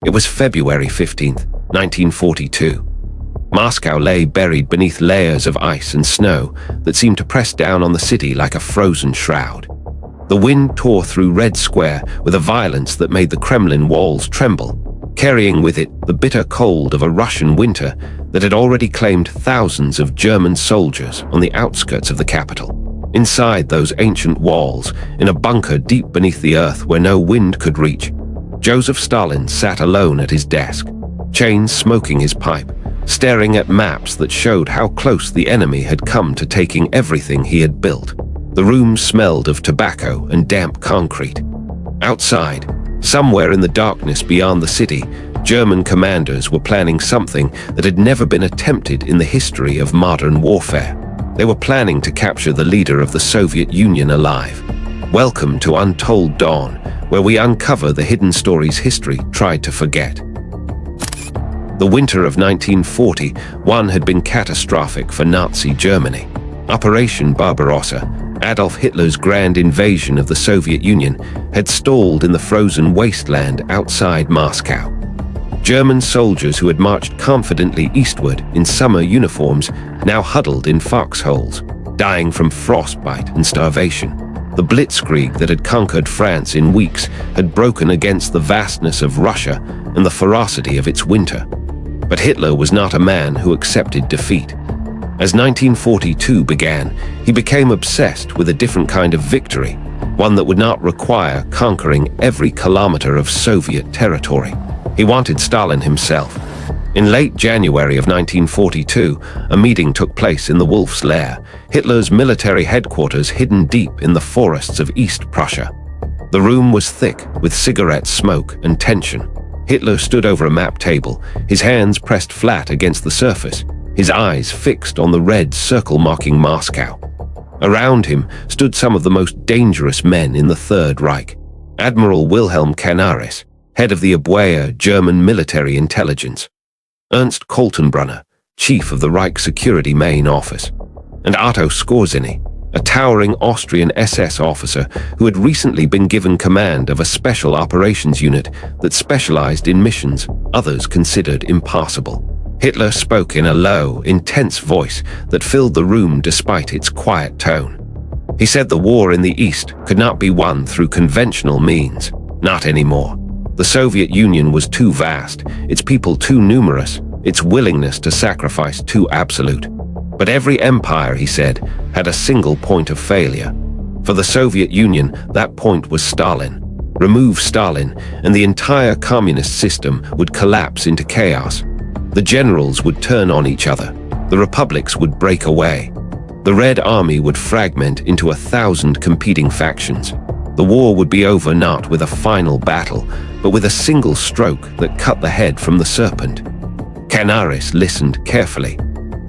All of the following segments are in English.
It was February 15th, 1942. Moscow lay buried beneath layers of ice and snow that seemed to press down on the city like a frozen shroud. The wind tore through Red Square with a violence that made the Kremlin walls tremble, carrying with it the bitter cold of a Russian winter that had already claimed thousands of German soldiers on the outskirts of the capital. Inside those ancient walls, in a bunker deep beneath the earth where no wind could reach, Joseph Stalin sat alone at his desk, chain smoking his pipe, staring at maps that showed how close the enemy had come to taking everything he had built. The room smelled of tobacco and damp concrete. Outside, somewhere in the darkness beyond the city, German commanders were planning something that had never been attempted in the history of modern warfare. They were planning to capture the leader of the Soviet Union alive. Welcome to Untold Dawn, where we uncover the hidden stories history tried to forget. The winter of 1941 had been catastrophic for Nazi Germany. Operation Barbarossa, Adolf Hitler's grand invasion of the Soviet Union, had stalled in the frozen wasteland outside Moscow. German soldiers who had marched confidently eastward in summer uniforms now huddled in foxholes, dying from frostbite and starvation. The blitzkrieg that had conquered France in weeks had broken against the vastness of Russia and the ferocity of its winter. But Hitler was not a man who accepted defeat. As 1942 began, he became obsessed with a different kind of victory, one that would not require conquering every kilometer of Soviet territory. He wanted Stalin himself. In late January of 1942, a meeting took place in the Wolf's Lair, Hitler's military headquarters hidden deep in the forests of East Prussia. The room was thick with cigarette smoke and tension. Hitler stood over a map table, his hands pressed flat against the surface, his eyes fixed on the red circle marking Moscow. Around him stood some of the most dangerous men in the Third Reich. Admiral Wilhelm Canaris, head of the Abwehr German military intelligence; Ernst Kaltenbrunner, chief of the Reich Security Main Office; and Otto Skorzeny, a towering Austrian SS officer who had recently been given command of a special operations unit that specialized in missions others considered impossible. Hitler spoke in a low, intense voice that filled the room despite its quiet tone. He said the war in the East could not be won through conventional means, not anymore. The Soviet Union was too vast, its people too numerous, its willingness to sacrifice too absolute. But every empire, he said, had a single point of failure. For the Soviet Union, that point was Stalin. Remove Stalin, and the entire communist system would collapse into chaos. The generals would turn on each other. The republics would break away. The Red Army would fragment into 1,000 competing factions. The war would be over not with a final battle, but with a single stroke that cut the head from the serpent. Canaris listened carefully.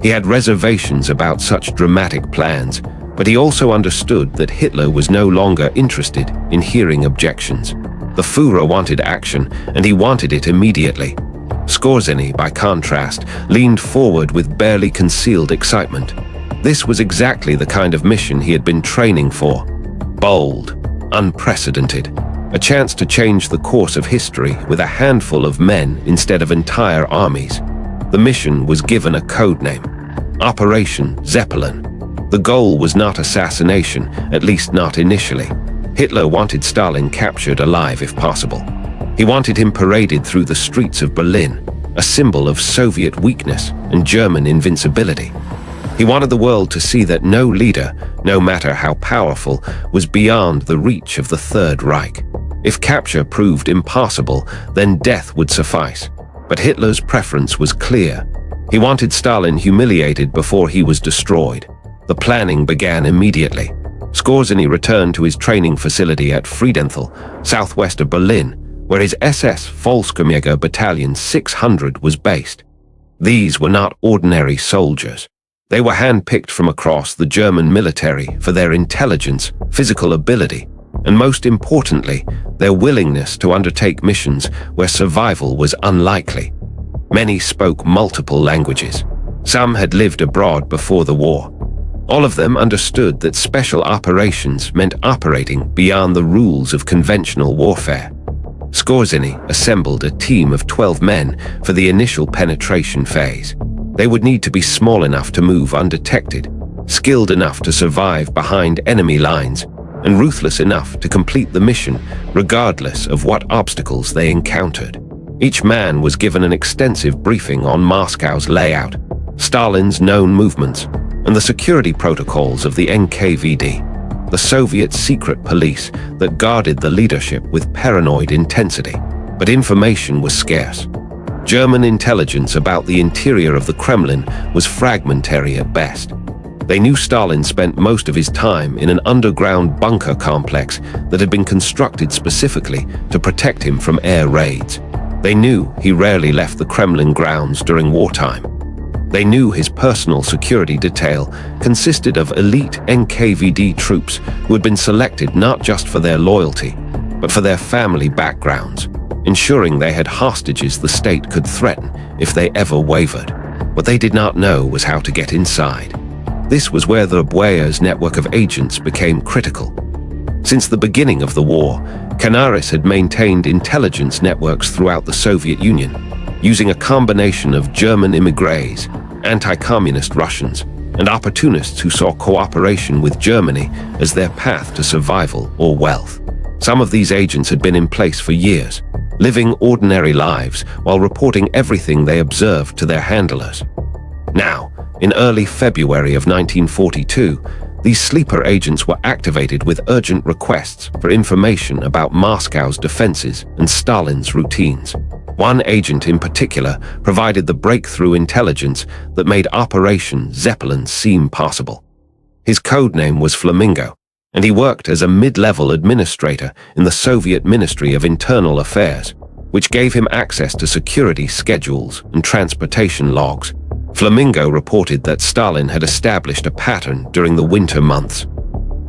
He had reservations about such dramatic plans, but he also understood that Hitler was no longer interested in hearing objections. The Führer wanted action, and he wanted it immediately. Skorzeny, by contrast, leaned forward with barely concealed excitement. This was exactly the kind of mission he had been training for. Bold, unprecedented, a chance to change the course of history with a handful of men instead of entire armies. The mission was given a code name: Operation Zeppelin. The goal was not assassination, at least not initially. Hitler wanted Stalin captured alive if possible. He wanted him paraded through the streets of Berlin, a symbol of Soviet weakness and German invincibility. He wanted the world to see that no leader, no matter how powerful, was beyond the reach of the Third Reich. If capture proved impossible, then death would suffice. But Hitler's preference was clear. He wanted Stalin humiliated before he was destroyed. The planning began immediately. Skorzeny returned to his training facility at Friedenthal, southwest of Berlin, where his SS Volksjäger Battalion 600 was based. These were not ordinary soldiers. They were handpicked from across the German military for their intelligence, physical ability, and most importantly, their willingness to undertake missions where survival was unlikely. Many spoke multiple languages. Some had lived abroad before the war. All of them understood that special operations meant operating beyond the rules of conventional warfare. Skorzeny assembled a team of 12 men for the initial penetration phase. They would need to be small enough to move undetected, skilled enough to survive behind enemy lines, and ruthless enough to complete the mission regardless of what obstacles they encountered. Each man was given an extensive briefing on Moscow's layout, Stalin's known movements, and the security protocols of the NKVD, the Soviet secret police that guarded the leadership with paranoid intensity. But information was scarce. German intelligence about the interior of the Kremlin was fragmentary at best. They knew Stalin spent most of his time in an underground bunker complex that had been constructed specifically to protect him from air raids. They knew he rarely left the Kremlin grounds during wartime. They knew his personal security detail consisted of elite NKVD troops who had been selected not just for their loyalty, but for their family backgrounds, ensuring they had hostages the state could threaten if they ever wavered. What they did not know was how to get inside. This was where the Boya's network of agents became critical. Since the beginning of the war, Canaris had maintained intelligence networks throughout the Soviet Union, using a combination of German immigrés, anti-communist Russians, and opportunists who saw cooperation with Germany as their path to survival or wealth. Some of these agents had been in place for years, living ordinary lives while reporting everything they observed to their handlers. Now, in early February of 1942, these sleeper agents were activated with urgent requests for information about Moscow's defenses and Stalin's routines. One agent in particular provided the breakthrough intelligence that made Operation Zeppelin seem possible. His codename was Flamingo, and he worked as a mid-level administrator in the Soviet Ministry of Internal Affairs, which gave him access to security schedules and transportation logs. Flamingo reported that Stalin had established a pattern during the winter months.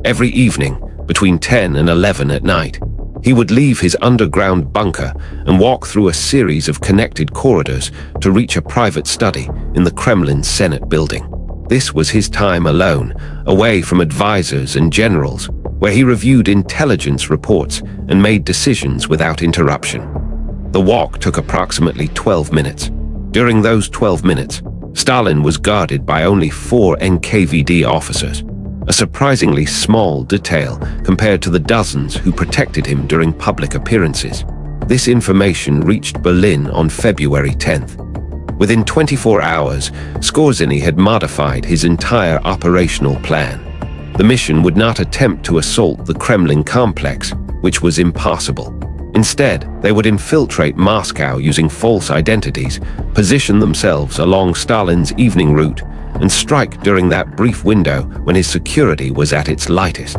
Every evening, between 10 and 11 at night, he would leave his underground bunker and walk through a series of connected corridors to reach a private study in the Kremlin Senate building. This was his time alone, away from advisors and generals, where he reviewed intelligence reports and made decisions without interruption. The walk took approximately 12 minutes. During those 12 minutes, Stalin was guarded by only 4 NKVD officers, a surprisingly small detail compared to the dozens who protected him during public appearances. This information reached Berlin on February 10th. Within 24 hours, Skorzeny had modified his entire operational plan. The mission would not attempt to assault the Kremlin complex, which was impossible. Instead, they would infiltrate Moscow using false identities, position themselves along Stalin's evening route, and strike during that brief window when his security was at its lightest.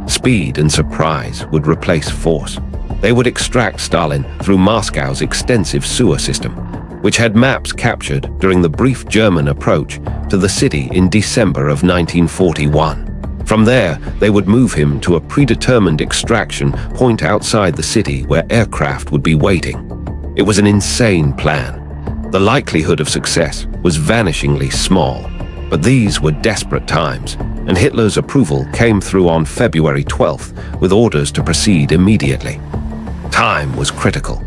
Speed and surprise would replace force. They would extract Stalin through Moscow's extensive sewer system, which had maps captured during the brief German approach to the city in December of 1941. From there, they would move him to a predetermined extraction point outside the city where aircraft would be waiting. It was an insane plan. The likelihood of success was vanishingly small, but these were desperate times, and Hitler's approval came through on February 12th with orders to proceed immediately. Time was critical.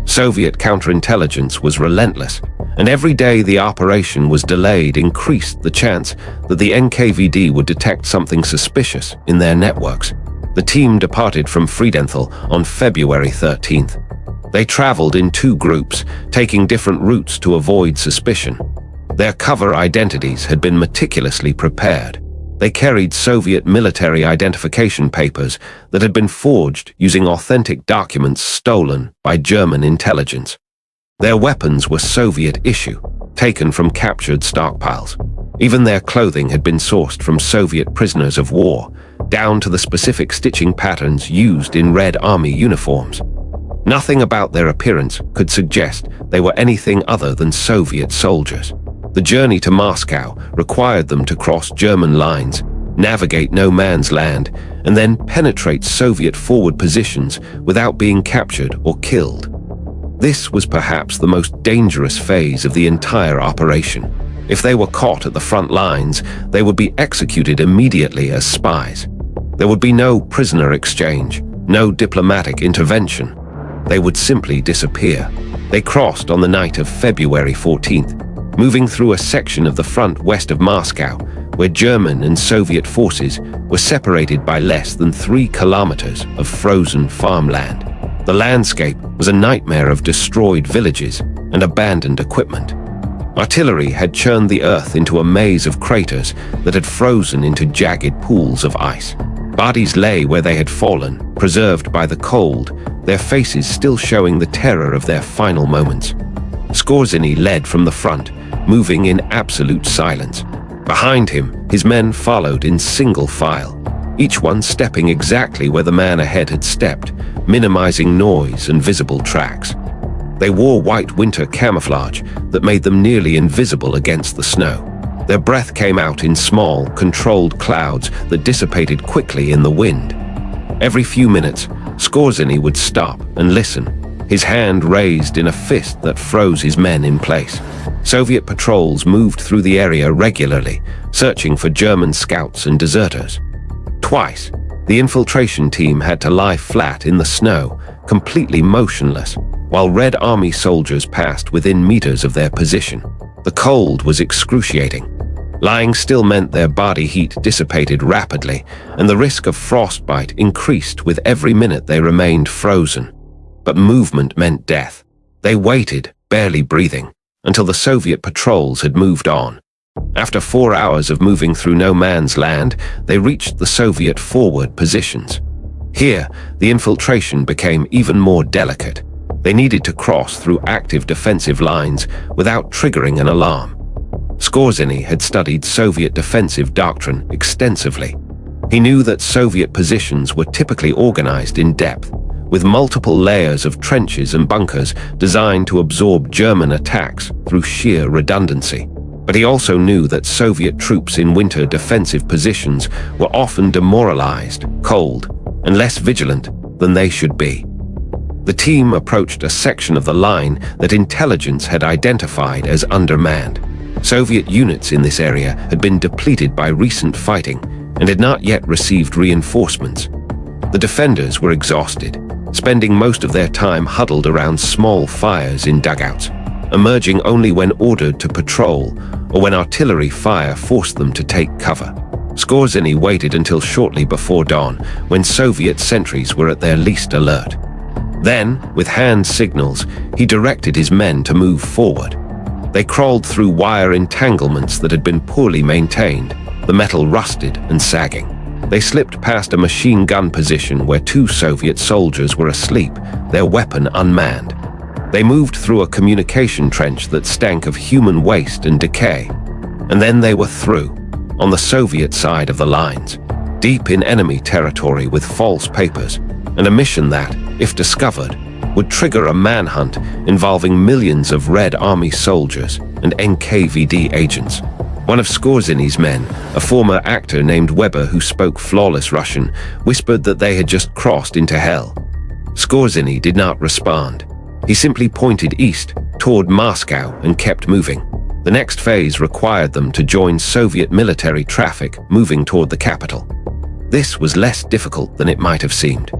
Soviet counterintelligence was relentless, and every day the operation was delayed increased the chance that the NKVD would detect something suspicious in their networks. The team departed from Friedenthal on February 13th. They traveled in 2 groups, taking different routes to avoid suspicion. Their cover identities had been meticulously prepared. They carried Soviet military identification papers that had been forged using authentic documents stolen by German intelligence. Their weapons were Soviet issue, taken from captured stockpiles. Even their clothing had been sourced from Soviet prisoners of war, down to the specific stitching patterns used in Red Army uniforms. Nothing about their appearance could suggest they were anything other than Soviet soldiers. The journey to Moscow required them to cross German lines, navigate no man's land, and then penetrate Soviet forward positions without being captured or killed. This was perhaps the most dangerous phase of the entire operation. If they were caught at the front lines, they would be executed immediately as spies. There would be no prisoner exchange, no diplomatic intervention. they would simply disappear. They crossed on the night of February 14th, moving through a section of the front west of Moscow, where German and Soviet forces were separated by less than 3 kilometers of frozen farmland. The landscape was a nightmare of destroyed villages and abandoned equipment. Artillery had churned the earth into a maze of craters that had frozen into jagged pools of ice. Bodies lay where they had fallen, preserved by the cold, their faces still showing the terror of their final moments. Skorzeny led from the front, moving in absolute silence. Behind him, his men followed in single file, each one stepping exactly where the man ahead had stepped, minimizing noise and visible tracks. They wore white winter camouflage that made them nearly invisible against the snow. Their breath came out in small, controlled clouds that dissipated quickly in the wind. Every few minutes, Skorzeny would stop and listen, his hand raised in a fist that froze his men in place. Soviet patrols moved through the area regularly, searching for German scouts and deserters. Twice, the infiltration team had to lie flat in the snow, completely motionless, while Red Army soldiers passed within meters of their position. The cold was excruciating. Lying still meant their body heat dissipated rapidly, and the risk of frostbite increased with every minute they remained frozen. But movement meant death. They waited, barely breathing, until the Soviet patrols had moved on. After 4 hours of moving through no man's land, they reached the Soviet forward positions. Here, the infiltration became even more delicate. They needed to cross through active defensive lines without triggering an alarm. Skorzeny had studied Soviet defensive doctrine extensively. He knew that Soviet positions were typically organized in depth, with multiple layers of trenches and bunkers designed to absorb German attacks through sheer redundancy. But he also knew that Soviet troops in winter defensive positions were often demoralized, cold, and less vigilant than they should be. The team approached a section of the line that intelligence had identified as undermanned. Soviet units in this area had been depleted by recent fighting and had not yet received reinforcements. The defenders were exhausted, spending most of their time huddled around small fires in dugouts, emerging only when ordered to patrol or when artillery fire forced them to take cover. Skorzeny waited until shortly before dawn, when Soviet sentries were at their least alert. Then, with hand signals, he directed his men to move forward. They crawled through wire entanglements that had been poorly maintained, the metal rusted and sagging. They slipped past a machine gun position where 2 Soviet soldiers were asleep, their weapon unmanned. They moved through a communication trench that stank of human waste and decay. And then they were through, on the Soviet side of the lines, deep in enemy territory with false papers, and a mission that, if discovered, would trigger a manhunt involving millions of Red Army soldiers and NKVD agents. One of Skorzeny's men, a former actor named Weber who spoke flawless Russian, whispered that they had just crossed into hell. Skorzeny did not respond. He simply pointed east, toward Moscow, and kept moving. The next phase required them to join Soviet military traffic moving toward the capital. This was less difficult than it might have seemed.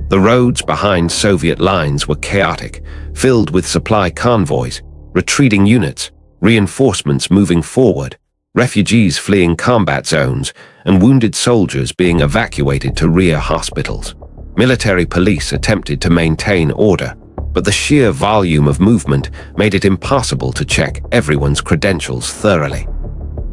The roads behind Soviet lines were chaotic, filled with supply convoys, retreating units, reinforcements moving forward, refugees fleeing combat zones, and wounded soldiers being evacuated to rear hospitals. Military police attempted to maintain order, but the sheer volume of movement made it impossible to check everyone's credentials thoroughly.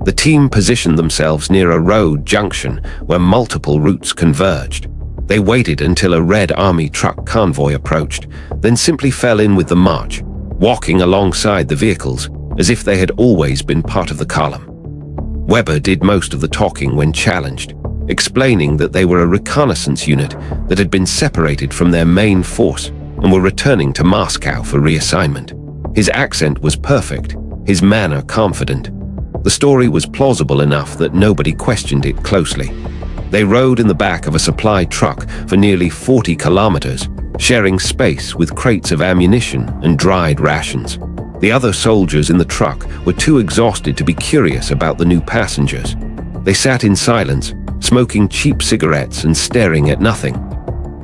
The team positioned themselves near a road junction where multiple routes converged. They waited until a Red Army truck convoy approached, then simply fell in with the march, walking alongside the vehicles as if they had always been part of the column. Weber did most of the talking when challenged, explaining that they were a reconnaissance unit that had been separated from their main force and were returning to Moscow for reassignment. His accent was perfect, his manner confident. The story was plausible enough that nobody questioned it closely. They rode in the back of a supply truck for nearly 40 kilometers, sharing space with crates of ammunition and dried rations. The other soldiers in the truck were too exhausted to be curious about the new passengers. They sat in silence, smoking cheap cigarettes and staring at nothing.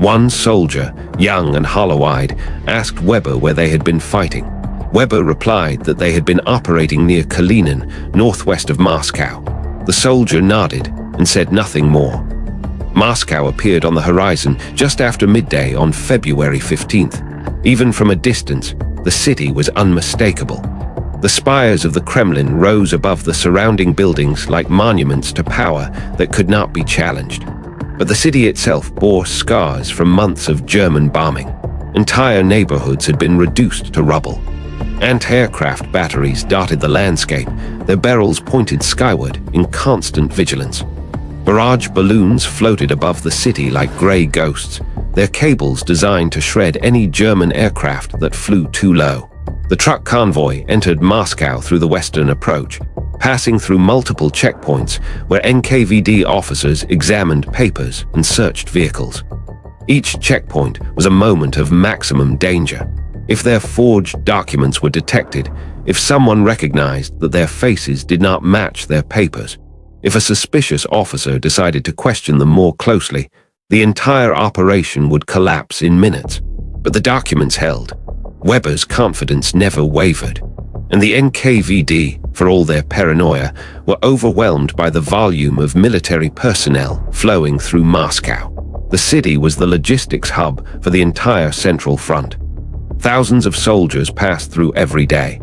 One soldier, young and hollow-eyed, asked Weber where they had been fighting. Weber replied that they had been operating near Kalinin, northwest of Moscow. The soldier nodded and said nothing more. Moscow appeared on the horizon just after midday on February 15th. Even from a distance, the city was unmistakable. The spires of the Kremlin rose above the surrounding buildings like monuments to power that could not be challenged. But the city itself bore scars from months of German bombing. Entire neighborhoods had been reduced to rubble. Anti-aircraft batteries dotted the landscape, their barrels pointed skyward in constant vigilance. Barrage balloons floated above the city like gray ghosts, their cables designed to shred any German aircraft that flew too low. The truck convoy entered Moscow through the western approach, passing through multiple checkpoints where NKVD officers examined papers and searched vehicles. Each checkpoint was a moment of maximum danger. If their forged documents were detected, if someone recognized that their faces did not match their papers, if a suspicious officer decided to question them more closely, the entire operation would collapse in minutes. But the documents held. Weber's confidence never wavered, and the NKVD, for all their paranoia, were overwhelmed by the volume of military personnel flowing through Moscow. The city was the logistics hub for the entire Central Front. Thousands of soldiers passed through every day.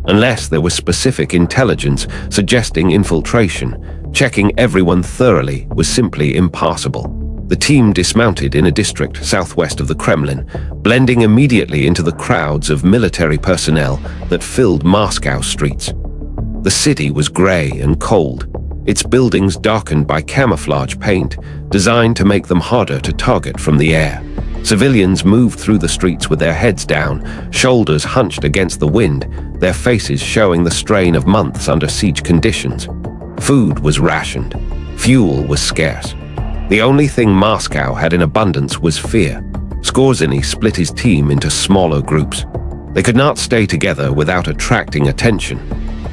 Unless there was specific intelligence suggesting infiltration, checking everyone thoroughly was simply impossible. The team dismounted in a district southwest of the Kremlin, blending immediately into the crowds of military personnel that filled Moscow streets. The city was gray and cold, its buildings darkened by camouflage paint, designed to make them harder to target from the air. Civilians moved through the streets with their heads down, shoulders hunched against the wind, their faces showing the strain of months under siege conditions. Food was rationed. Fuel was scarce. The only thing Moscow had in abundance was fear. Skorzeny split his team into smaller groups. They could not stay together without attracting attention.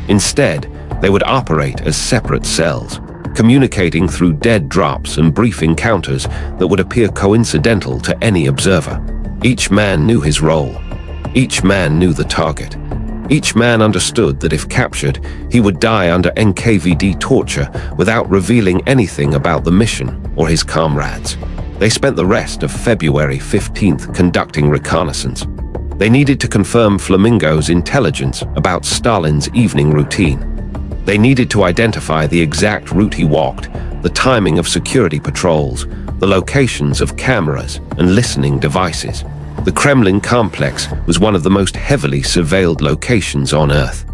Instead, they would operate as separate cells, communicating through dead drops and brief encounters that would appear coincidental to any observer. Each man knew his role. Each man knew the target. Each man understood that if captured, he would die under NKVD torture without revealing anything about the mission or his comrades. They spent the rest of February 15th conducting reconnaissance. They needed to confirm Flamingo's intelligence about Stalin's evening routine. They needed to identify the exact route he walked, the timing of security patrols, the locations of cameras and listening devices. The Kremlin complex was one of the most heavily surveilled locations on Earth.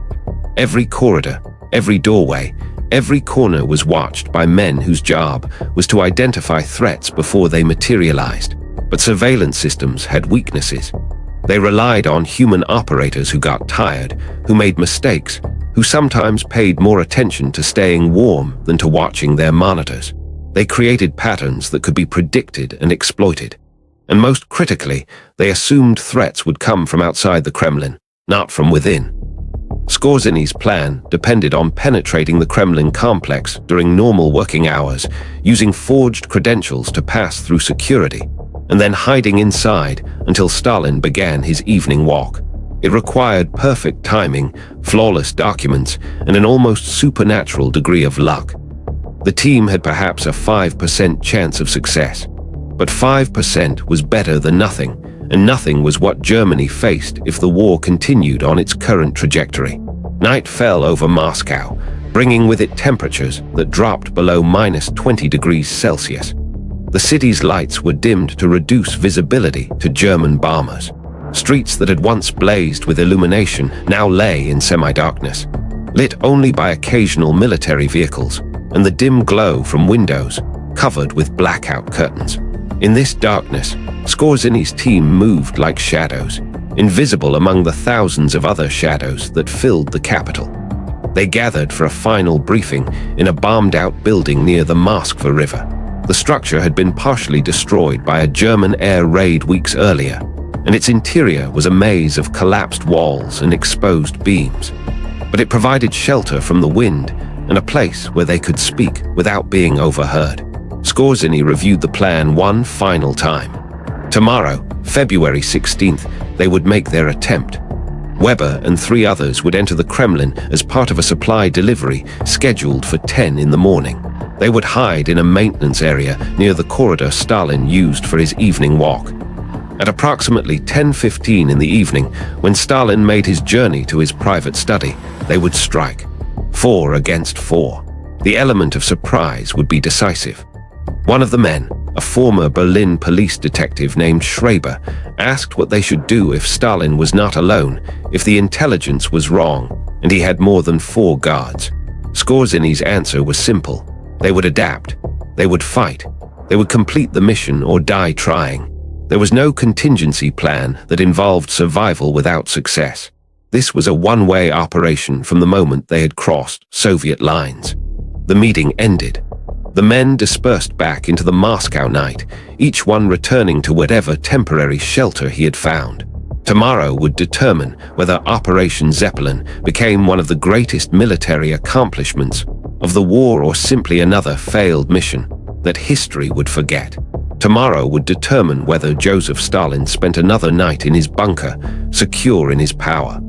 Every corridor, every doorway, every corner was watched by men whose job was to identify threats before they materialized. But surveillance systems had weaknesses. They relied on human operators who got tired, who made mistakes, who sometimes paid more attention to staying warm than to watching their monitors. They created patterns that could be predicted and exploited. And most critically, they assumed threats would come from outside the Kremlin, not from within. Skorzeny's plan depended on penetrating the Kremlin complex during normal working hours, using forged credentials to pass through security, and then hiding inside until Stalin began his evening walk. It required perfect timing, flawless documents, and an almost supernatural degree of luck. The team had perhaps a 5% chance of success. But 5% was better than nothing, and nothing was what Germany faced if the war continued on its current trajectory. Night fell over Moscow, bringing with it temperatures that dropped below -20 degrees Celsius. The city's lights were dimmed to reduce visibility to German bombers. Streets that had once blazed with illumination now lay in semi-darkness, lit only by occasional military vehicles, and the dim glow from windows covered with blackout curtains. In this darkness, Skorzeny's team moved like shadows, invisible among the thousands of other shadows that filled the capital. They gathered for a final briefing in a bombed-out building near the Moskva River. The structure had been partially destroyed by a German air raid weeks earlier, and its interior was a maze of collapsed walls and exposed beams. But it provided shelter from the wind and a place where they could speak without being overheard. Skorzeny reviewed the plan one final time. Tomorrow, February 16th, they would make their attempt. Weber and 3 others would enter the Kremlin as part of a supply delivery scheduled for 10 in the morning. They would hide in a maintenance area near the corridor Stalin used for his evening walk. At approximately 10:15 in the evening, when Stalin made his journey to his private study, they would strike. 4 against 4. The element of surprise would be decisive. One of the men, a former Berlin police detective named Schreiber, asked what they should do if Stalin was not alone, if the intelligence was wrong, and he had more than 4 guards. Skorzyny's answer was simple. They would adapt. They would fight. They would complete the mission or die trying. There was no contingency plan that involved survival without success. This was a one-way operation from the moment they had crossed Soviet lines. The meeting ended. The men dispersed back into the Moscow night, each one returning to whatever temporary shelter he had found. Tomorrow would determine whether Operation Zeppelin became one of the greatest military accomplishments of the war or simply another failed mission that history would forget. Tomorrow would determine whether Joseph Stalin spent another night in his bunker, secure in his power,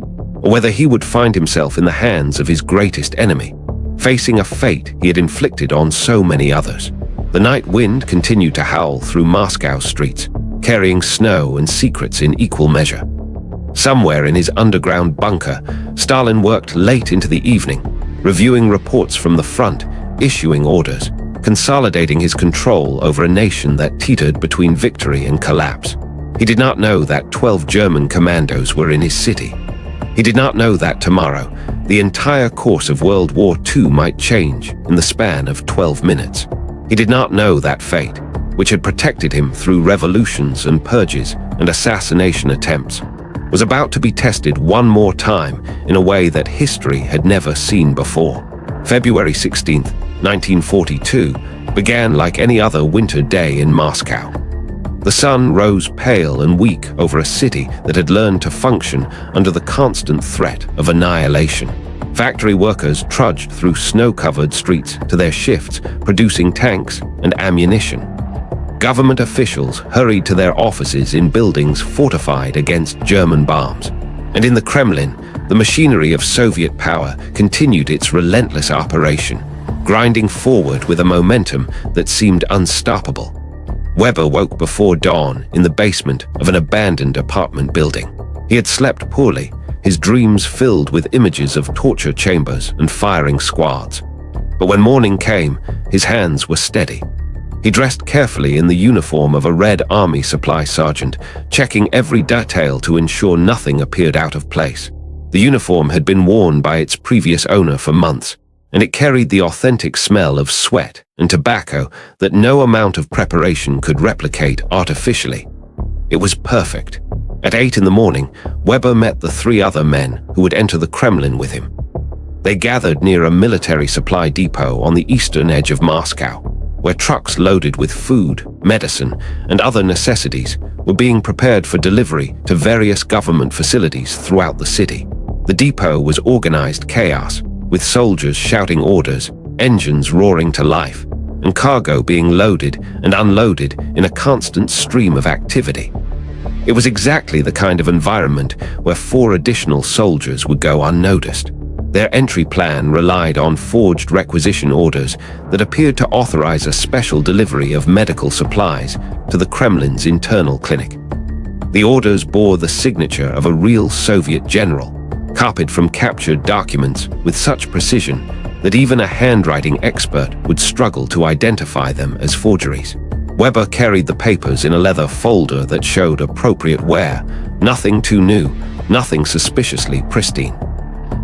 or whether he would find himself in the hands of his greatest enemy, facing a fate he had inflicted on so many others. The night wind continued to howl through Moscow streets, carrying snow and secrets in equal measure. Somewhere in his underground bunker, Stalin worked late into the evening, reviewing reports from the front, issuing orders, consolidating his control over a nation that teetered between victory and collapse. He did not know that 12 German commandos were in his city. He did not know that tomorrow, the entire course of World War II might change in the span of 12 minutes. He did not know that fate, which had protected him through revolutions and purges and assassination attempts, was about to be tested one more time in a way that history had never seen before. February 16th, 1942, began like any other winter day in Moscow. The sun rose pale and weak over a city that had learned to function under the constant threat of annihilation. Factory workers trudged through snow-covered streets to their shifts, producing tanks and ammunition. Government officials hurried to their offices in buildings fortified against German bombs. And in the Kremlin, the machinery of Soviet power continued its relentless operation, grinding forward with a momentum that seemed unstoppable. Weber woke before dawn in the basement of an abandoned apartment building. He had slept poorly, his dreams filled with images of torture chambers and firing squads. But when morning came, his hands were steady. He dressed carefully in the uniform of a Red Army supply sergeant, checking every detail to ensure nothing appeared out of place. The uniform had been worn by its previous owner for months, and it carried the authentic smell of sweat and tobacco that no amount of preparation could replicate artificially. It was perfect. At 8 in the morning, Weber met the 3 other men who would enter the Kremlin with him. They gathered near a military supply depot on the eastern edge of Moscow, where trucks loaded with food, medicine, and other necessities were being prepared for delivery to various government facilities throughout the city. The depot was organized chaos, with soldiers shouting orders, engines roaring to life, and cargo being loaded and unloaded in a constant stream of activity. It was exactly the kind of environment where 4 additional soldiers would go unnoticed. Their entry plan relied on forged requisition orders that appeared to authorize a special delivery of medical supplies to the Kremlin's internal clinic. The orders bore the signature of a real Soviet general, copied from captured documents with such precision that even a handwriting expert would struggle to identify them as forgeries. Weber carried the papers in a leather folder that showed appropriate wear, nothing too new, nothing suspiciously pristine.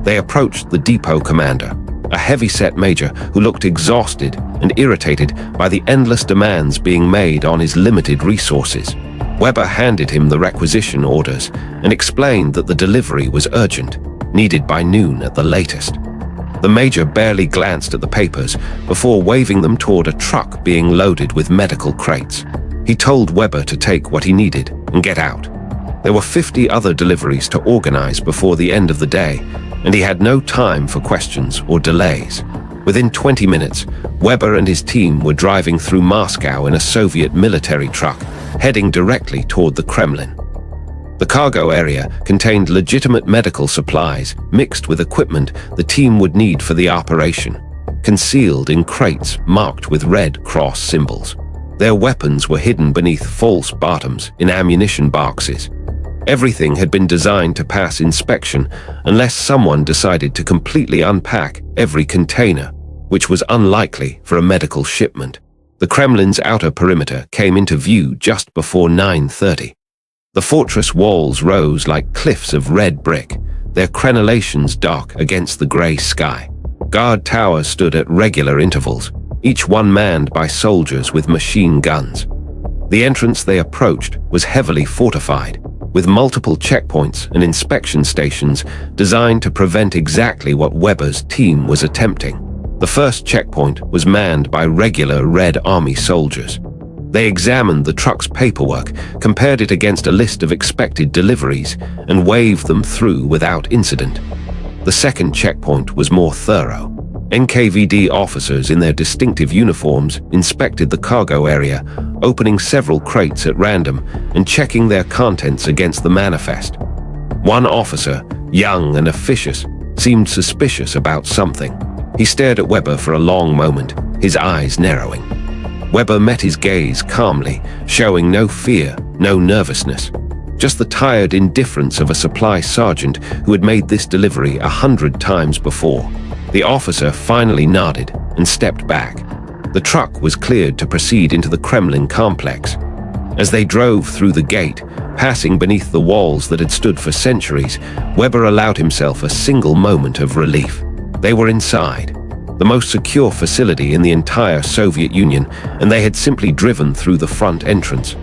They approached the depot commander, a heavy-set major who looked exhausted and irritated by the endless demands being made on his limited resources. Weber handed him the requisition orders and explained that the delivery was urgent, needed by noon at the latest. The major barely glanced at the papers before waving them toward a truck being loaded with medical crates. He told Weber to take what he needed and get out. There were 50 other deliveries to organize before the end of the day, and he had no time for questions or delays. Within 20 minutes, Weber and his team were driving through Moscow in a Soviet military truck, heading directly toward the Kremlin. The cargo area contained legitimate medical supplies mixed with equipment the team would need for the operation, concealed in crates marked with Red Cross symbols. Their weapons were hidden beneath false bottoms in ammunition boxes. Everything had been designed to pass inspection unless someone decided to completely unpack every container, which was unlikely for a medical shipment. The Kremlin's outer perimeter came into view just before 9:30. The fortress walls rose like cliffs of red brick, their crenellations dark against the grey sky. Guard towers stood at regular intervals, each one manned by soldiers with machine guns. The entrance they approached was heavily fortified, with multiple checkpoints and inspection stations designed to prevent exactly what Weber's team was attempting. The first checkpoint was manned by regular Red Army soldiers. They examined the truck's paperwork, compared it against a list of expected deliveries, and waved them through without incident. The second checkpoint was more thorough. NKVD officers in their distinctive uniforms inspected the cargo area, opening several crates at random and checking their contents against the manifest. One officer, young and officious, seemed suspicious about something. He stared at Weber for a long moment, his eyes narrowing. Weber met his gaze calmly, showing no fear, no nervousness. Just the tired indifference of a supply sergeant who had made this delivery 100 times before. The officer finally nodded and stepped back. The truck was cleared to proceed into the Kremlin complex. As they drove through the gate, passing beneath the walls that had stood for centuries, Weber allowed himself a single moment of relief. They were inside, the most secure facility in the entire Soviet Union, and they had simply driven through the front entrance.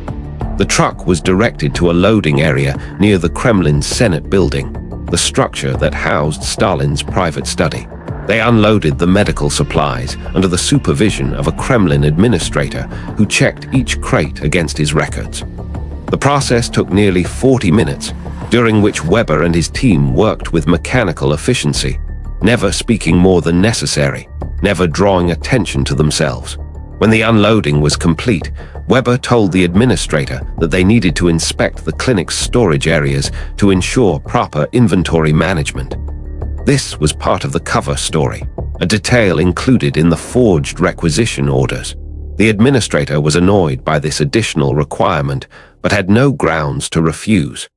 The truck was directed to a loading area near the Kremlin's Senate building, the structure that housed Stalin's private study. They unloaded the medical supplies under the supervision of a Kremlin administrator who checked each crate against his records. The process took nearly 40 minutes, during which Weber and his team worked with mechanical efficiency, never speaking more than necessary, never drawing attention to themselves. When the unloading was complete, Weber told the administrator that they needed to inspect the clinic's storage areas to ensure proper inventory management. This was part of the cover story, a detail included in the forged requisition orders. The administrator was annoyed by this additional requirement, but had no grounds to refuse.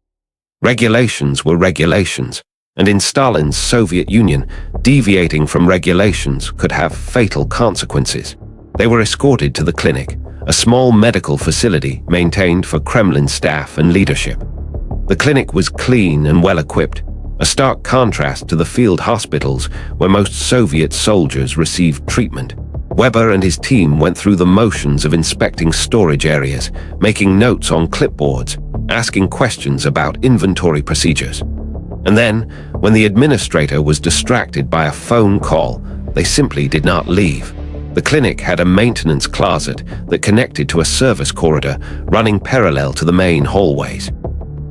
Regulations were regulations, and in Stalin's Soviet Union, deviating from regulations could have fatal consequences. They were escorted to the clinic, a small medical facility maintained for Kremlin staff and leadership. The clinic was clean and well-equipped, a stark contrast to the field hospitals where most Soviet soldiers received treatment. Weber and his team went through the motions of inspecting storage areas, making notes on clipboards, asking questions about inventory procedures. And then, when the administrator was distracted by a phone call, they simply did not leave. The clinic had a maintenance closet that connected to a service corridor running parallel to the main hallways.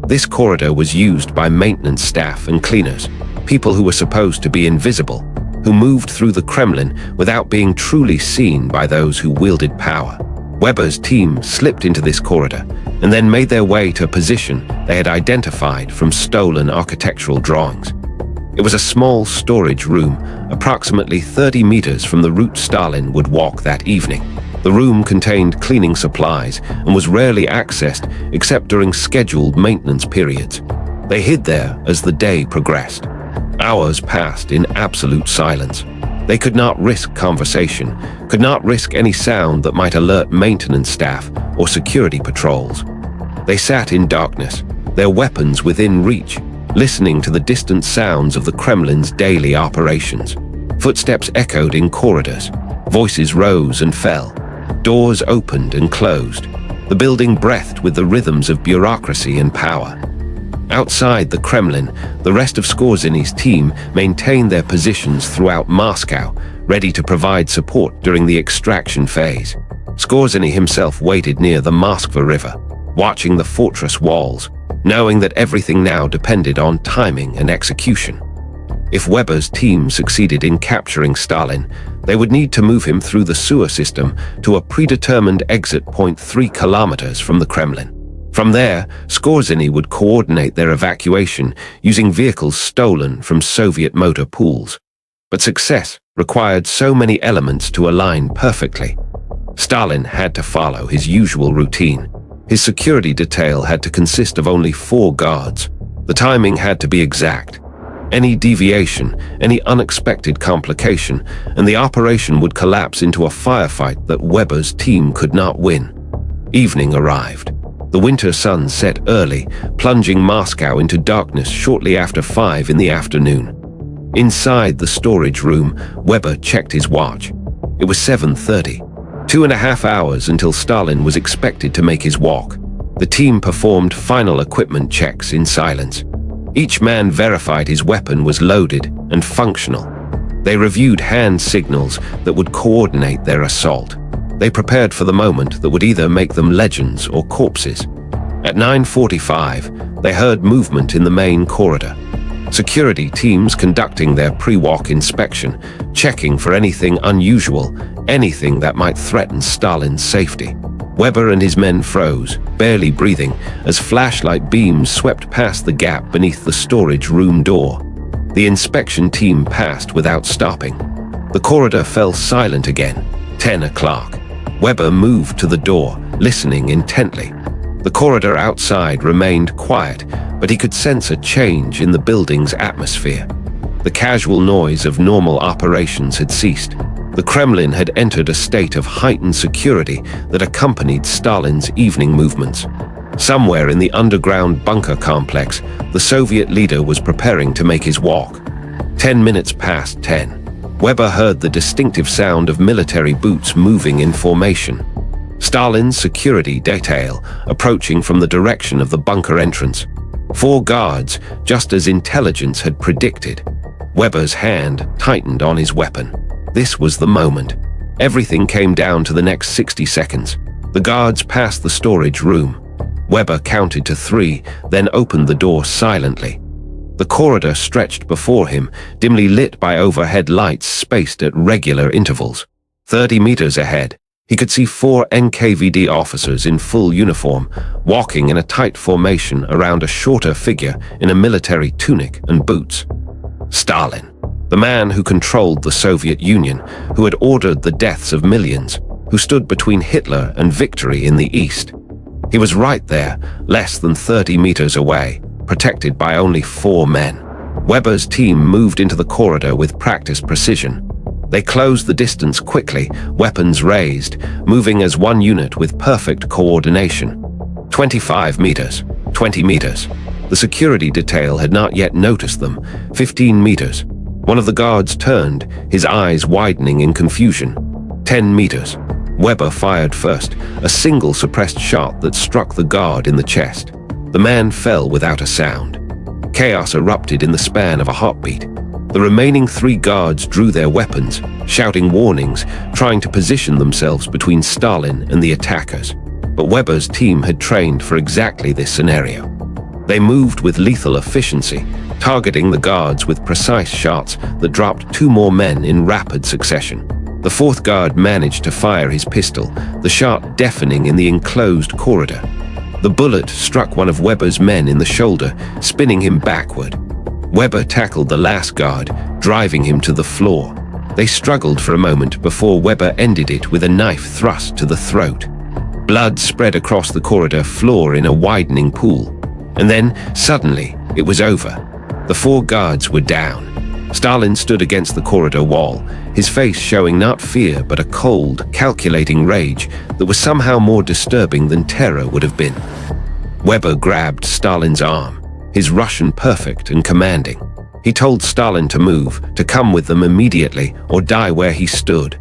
This corridor was used by maintenance staff and cleaners, people who were supposed to be invisible, who moved through the Kremlin without being truly seen by those who wielded power. Weber's team slipped into this corridor and then made their way to a position they had identified from stolen architectural drawings. It was a small storage room, approximately 30 meters from the route Stalin would walk that evening. The room contained cleaning supplies and was rarely accessed except during scheduled maintenance periods. They hid there as the day progressed. Hours passed in absolute silence. They could not risk conversation, could not risk any sound that might alert maintenance staff or security patrols. They sat in darkness, their weapons within reach, listening to the distant sounds of the Kremlin's daily operations. Footsteps echoed in corridors. Voices rose and fell. Doors opened and closed. The building breathed with the rhythms of bureaucracy and power. Outside the Kremlin, the rest of Skorzeny's team maintained their positions throughout Moscow, ready to provide support during the extraction phase. Skorzeny himself waited near the Moskva River, watching the fortress walls, knowing that everything now depended on timing and execution. If Weber's team succeeded in capturing Stalin, they would need to move him through the sewer system to a predetermined exit point 3 kilometers from the Kremlin. From there, Skorzeny would coordinate their evacuation using vehicles stolen from Soviet motor pools. But success required so many elements to align perfectly. Stalin had to follow his usual routine. His security detail had to consist of only 4 guards. The timing had to be exact. Any deviation, any unexpected complication, and the operation would collapse into a firefight that Weber's team could not win. Evening arrived. The winter sun set early, plunging Moscow into darkness shortly after 5 in the afternoon. Inside the storage room, Weber checked his watch. It was 7:30. 2.5 hours until Stalin was expected to make his walk. The team performed final equipment checks in silence. Each man verified his weapon was loaded and functional. They reviewed hand signals that would coordinate their assault. They prepared for the moment that would either make them legends or corpses. At 9:45, they heard movement in the main corridor. Security teams conducting their pre-walk inspection, checking for anything unusual, anything that might threaten Stalin's safety. Weber and his men froze, barely breathing, as flashlight beams swept past the gap beneath the storage room door. The inspection team passed without stopping. The corridor fell silent again. 10 o'clock. Weber moved to the door, listening intently. The corridor outside remained quiet, but he could sense a change in the building's atmosphere. The casual noise of normal operations had ceased. The Kremlin had entered a state of heightened security that accompanied Stalin's evening movements. Somewhere in the underground bunker complex, the Soviet leader was preparing to make his walk. 10 minutes past 10. Weber heard the distinctive sound of military boots moving in formation. Stalin's security detail approaching from the direction of the bunker entrance. 4 guards, just as intelligence had predicted. Weber's hand tightened on his weapon. This was the moment. Everything came down to the next 60 seconds. The guards passed the storage room. Weber counted to 3, then opened the door silently. The corridor stretched before him, dimly lit by overhead lights spaced at regular intervals. 30 meters ahead, he could see 4 NKVD officers in full uniform, walking in a tight formation around a shorter figure in a military tunic and boots. Stalin, the man who controlled the Soviet Union, who had ordered the deaths of millions, who stood between Hitler and victory in the East. He was right there, less than 30 meters away, protected by only 4 men. Weber's team moved into the corridor with practiced precision. They closed the distance quickly, weapons raised, moving as one unit with perfect coordination. 25 meters, 20 meters. The security detail had not yet noticed them. 15 meters. One of the guards turned, his eyes widening in confusion. 10 meters. Weber fired first, a single suppressed shot that struck the guard in the chest. The man fell without a sound. Chaos erupted in the span of a heartbeat. The remaining 3 guards drew their weapons, shouting warnings, trying to position themselves between Stalin and the attackers. But Weber's team had trained for exactly this scenario. They moved with lethal efficiency, targeting the guards with precise shots that dropped 2 more men in rapid succession. The 4th guard managed to fire his pistol, the shot deafening in the enclosed corridor. The bullet struck one of Weber's men in the shoulder, spinning him backward. Weber tackled the last guard, driving him to the floor. They struggled for a moment before Weber ended it with a knife thrust to the throat. Blood spread across the corridor floor in a widening pool. And then, suddenly, it was over. The 4 guards were down. Stalin stood against the corridor wall, his face showing not fear but a cold, calculating rage that was somehow more disturbing than terror would have been. Weber grabbed Stalin's arm, his Russian perfect and commanding. He told Stalin to move, to come with them immediately or die where he stood.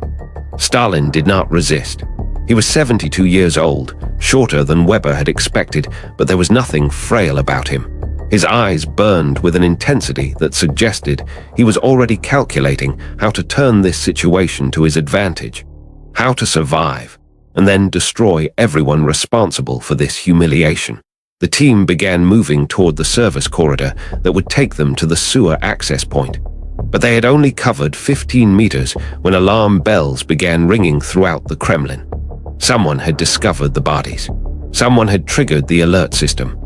Stalin did not resist. He was 72 years old, shorter than Weber had expected, but there was nothing frail about him. His eyes burned with an intensity that suggested he was already calculating how to turn this situation to his advantage, how to survive, and then destroy everyone responsible for this humiliation. The team began moving toward the service corridor that would take them to the sewer access point. But they had only covered 15 meters when alarm bells began ringing throughout the Kremlin. Someone had discovered the bodies. Someone had triggered the alert system.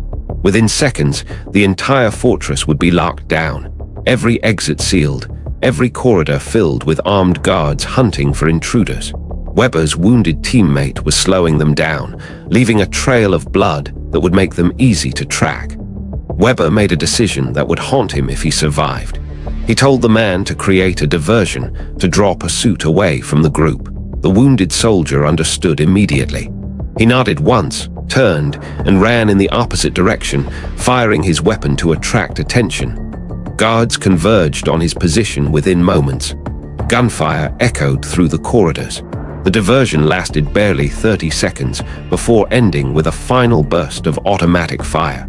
Within seconds, the entire fortress would be locked down, every exit sealed, every corridor filled with armed guards hunting for intruders. Weber's wounded teammate was slowing them down, leaving a trail of blood that would make them easy to track. Weber made a decision that would haunt him if he survived. He told the man to create a diversion to draw pursuit away from the group. The wounded soldier understood immediately. He nodded once, turned, and ran in the opposite direction, firing his weapon to attract attention. Guards converged on his position within moments. Gunfire echoed through the corridors. The diversion lasted barely 30 seconds before ending with a final burst of automatic fire.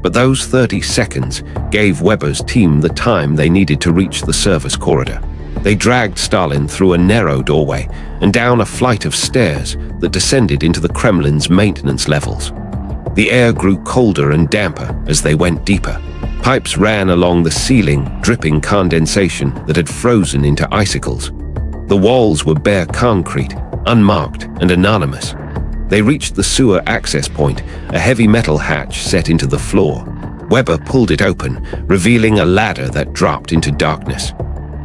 But those 30 seconds gave Weber's team the time they needed to reach the service corridor. They dragged Stalin through a narrow doorway and down a flight of stairs that descended into the Kremlin's maintenance levels. The air grew colder and damper as they went deeper. Pipes ran along the ceiling, dripping condensation that had frozen into icicles. The walls were bare concrete, unmarked and anonymous. They reached the sewer access point, a heavy metal hatch set into the floor. Weber pulled it open, revealing a ladder that dropped into darkness.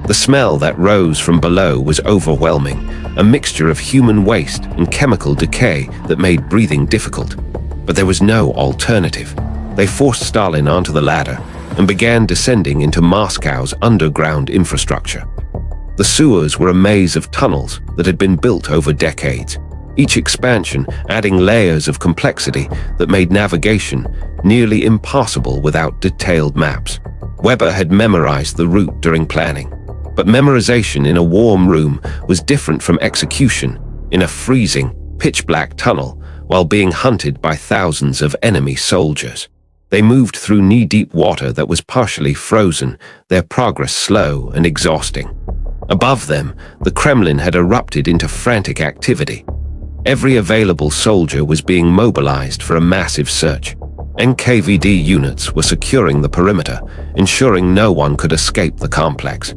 The smell that rose from below was overwhelming, a mixture of human waste and chemical decay that made breathing difficult. But there was no alternative. They forced Stalin onto the ladder and began descending into Moscow's underground infrastructure. The sewers were a maze of tunnels that had been built over decades, each expansion adding layers of complexity that made navigation nearly impossible without detailed maps. Weber had memorized the route during planning, but memorization in a warm room was different from execution in a freezing, pitch-black tunnel while being hunted by thousands of enemy soldiers. They moved through knee-deep water that was partially frozen, their progress slow and exhausting. Above them, the Kremlin had erupted into frantic activity. Every available soldier was being mobilized for a massive search. NKVD units were securing the perimeter, ensuring no one could escape the complex.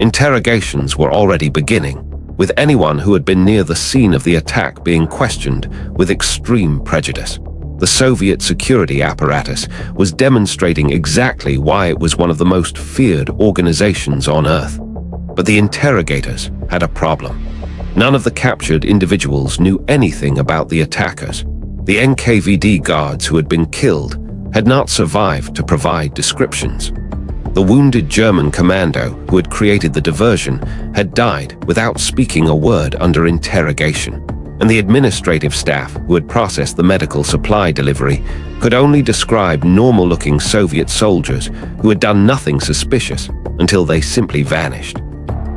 Interrogations were already beginning, with anyone who had been near the scene of the attack being questioned with extreme prejudice. The Soviet security apparatus was demonstrating exactly why it was one of the most feared organizations on Earth. But the interrogators had a problem. None of the captured individuals knew anything about the attackers. The NKVD guards who had been killed had not survived to provide descriptions. The wounded German commando who had created the diversion had died without speaking a word under interrogation, and the administrative staff who had processed the medical supply delivery could only describe normal-looking Soviet soldiers who had done nothing suspicious until they simply vanished.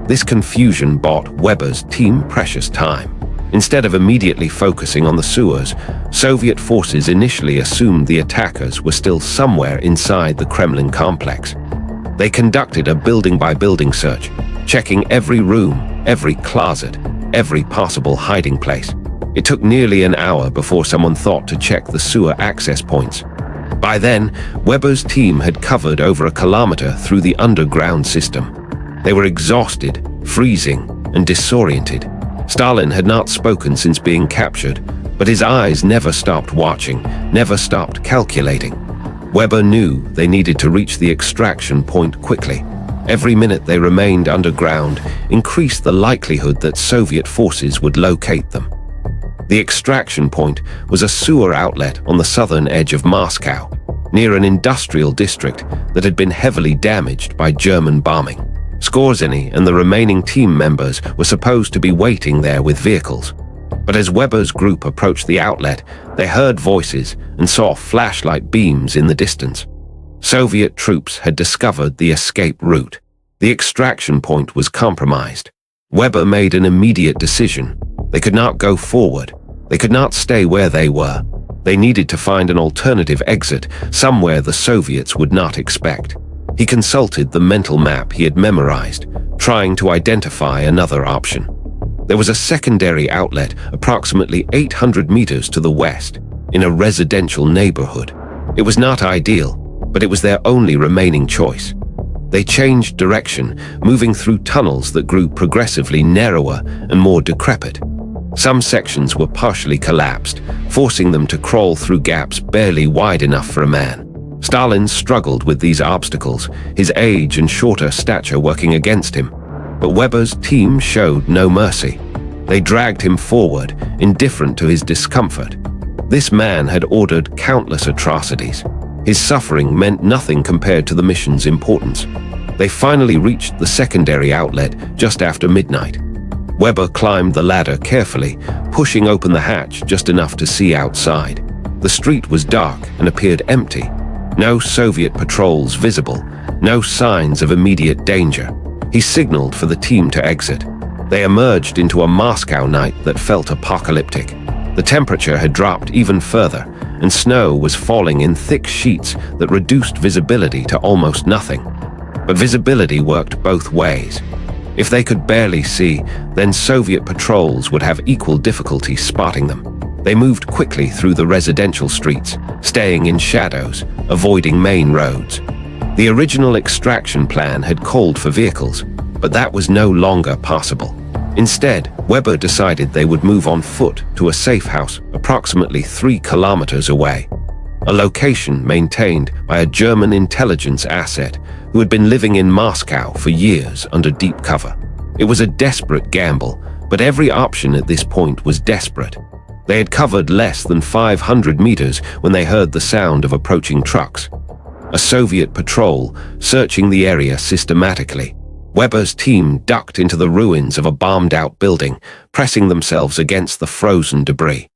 This confusion bought Weber's team precious time. Instead of immediately focusing on the sewers, Soviet forces initially assumed the attackers were still somewhere inside the Kremlin complex. They conducted a building-by-building search, checking every room, every closet, every possible hiding place. It took nearly an hour before someone thought to check the sewer access points. By then, Weber's team had covered over a kilometer through the underground system. They were exhausted, freezing, and disoriented. Stalin had not spoken since being captured, but his eyes never stopped watching, never stopped calculating. Weber knew they needed to reach the extraction point quickly. Every minute they remained underground increased the likelihood that Soviet forces would locate them. The extraction point was a sewer outlet on the southern edge of Moscow, near an industrial district that had been heavily damaged by German bombing. Skorzeny and the remaining team members were supposed to be waiting there with vehicles. But as Weber's group approached the outlet, they heard voices and saw flashlight beams in the distance. Soviet troops had discovered the escape route. The extraction point was compromised. Weber made an immediate decision. They could not go forward. They could not stay where they were. They needed to find an alternative exit, somewhere the Soviets would not expect. He consulted the mental map he had memorized, trying to identify another option. There was a secondary outlet approximately 800 meters to the west, in a residential neighborhood. It was not ideal, but it was their only remaining choice. They changed direction, moving through tunnels that grew progressively narrower and more decrepit. Some sections were partially collapsed, forcing them to crawl through gaps barely wide enough for a man. Stalin struggled with these obstacles, his age and shorter stature working against him. But Weber's team showed no mercy. They dragged him forward, indifferent to his discomfort. This man had ordered countless atrocities. His suffering meant nothing compared to the mission's importance. They finally reached the secondary outlet just after midnight. Weber climbed the ladder carefully, pushing open the hatch just enough to see outside. The street was dark and appeared empty. No Soviet patrols visible, no signs of immediate danger. He signaled for the team to exit. They emerged into a Moscow night that felt apocalyptic. The temperature had dropped even further, and snow was falling in thick sheets that reduced visibility to almost nothing. But visibility worked both ways. If they could barely see, then Soviet patrols would have equal difficulty spotting them. They moved quickly through the residential streets, staying in shadows, avoiding main roads. The original extraction plan had called for vehicles, but that was no longer possible. Instead, Weber decided they would move on foot to a safe house approximately 3 kilometers away, a location maintained by a German intelligence asset who had been living in Moscow for years under deep cover. It was a desperate gamble, but every option at this point was desperate. They had covered less than 500 meters when they heard the sound of approaching trucks. A Soviet patrol searching the area systematically. Weber's team ducked into the ruins of a bombed-out building, pressing themselves against the frozen debris.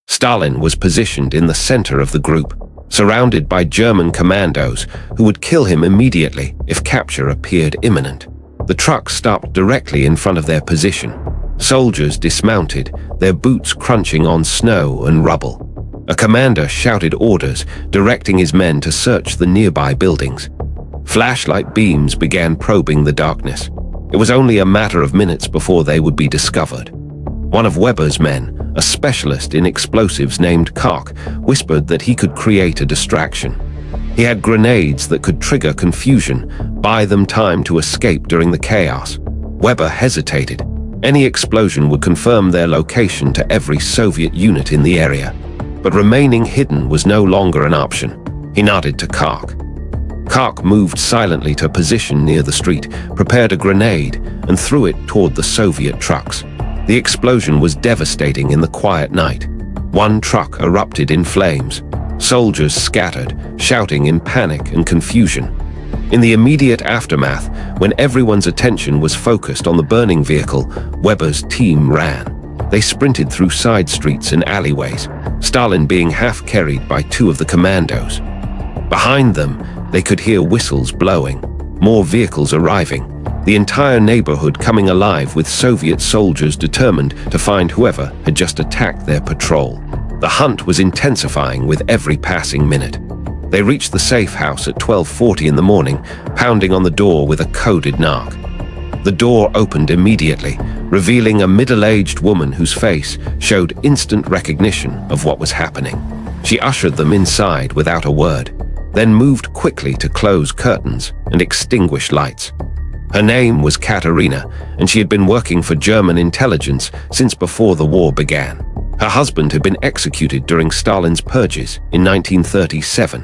Stalin was positioned in the center of the group, surrounded by German commandos who would kill him immediately if capture appeared imminent. The truck stopped directly in front of their position. Soldiers dismounted, their boots crunching on snow and rubble. A commander shouted orders, directing his men to search the nearby buildings. Flashlight beams began probing the darkness. It was only a matter of minutes before they would be discovered. One of Weber's men, a specialist in explosives named Koch, whispered that he could create a distraction. He had grenades that could trigger confusion, buy them time to escape during the chaos. Weber hesitated. Any explosion would confirm their location to every Soviet unit in the area. But remaining hidden was no longer an option. He nodded to Koch. Koch moved silently to a position near the street, prepared a grenade, and threw it toward the Soviet trucks. The explosion was devastating in the quiet night. One truck erupted in flames. Soldiers scattered, shouting in panic and confusion. In the immediate aftermath, when everyone's attention was focused on the burning vehicle, Weber's team ran. They sprinted through side streets and alleyways, Stalin being half carried by 2 of the commandos. Behind them, they could hear whistles blowing, more vehicles arriving, the entire neighborhood coming alive with Soviet soldiers determined to find whoever had just attacked their patrol. The hunt was intensifying with every passing minute. They reached the safe house at 12:40 in the morning, pounding on the door with a coded knock. The door opened immediately, revealing a middle-aged woman whose face showed instant recognition of what was happening. She ushered them inside without a word, then moved quickly to close curtains and extinguish lights. Her name was Katerina, and she had been working for German intelligence since before the war began. Her husband had been executed during Stalin's purges in 1937,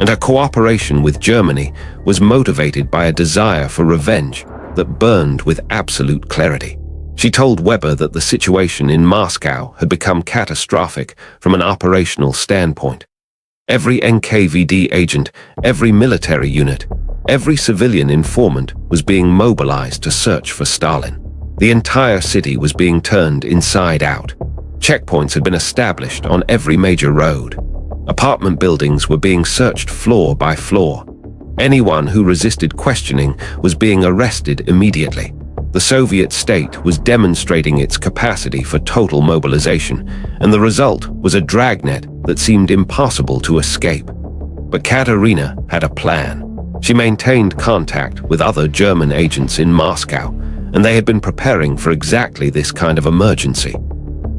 and her cooperation with Germany was motivated by a desire for revenge that burned with absolute clarity. She told Weber that the situation in Moscow had become catastrophic from an operational standpoint. Every NKVD agent, every military unit, every civilian informant was being mobilized to search for Stalin. The entire city was being turned inside out. Checkpoints had been established on every major road. Apartment buildings were being searched floor by floor. Anyone who resisted questioning was being arrested immediately. The Soviet state was demonstrating its capacity for total mobilization, and the result was a dragnet that seemed impossible to escape. But Katerina had a plan. She maintained contact with other German agents in Moscow, and they had been preparing for exactly this kind of emergency.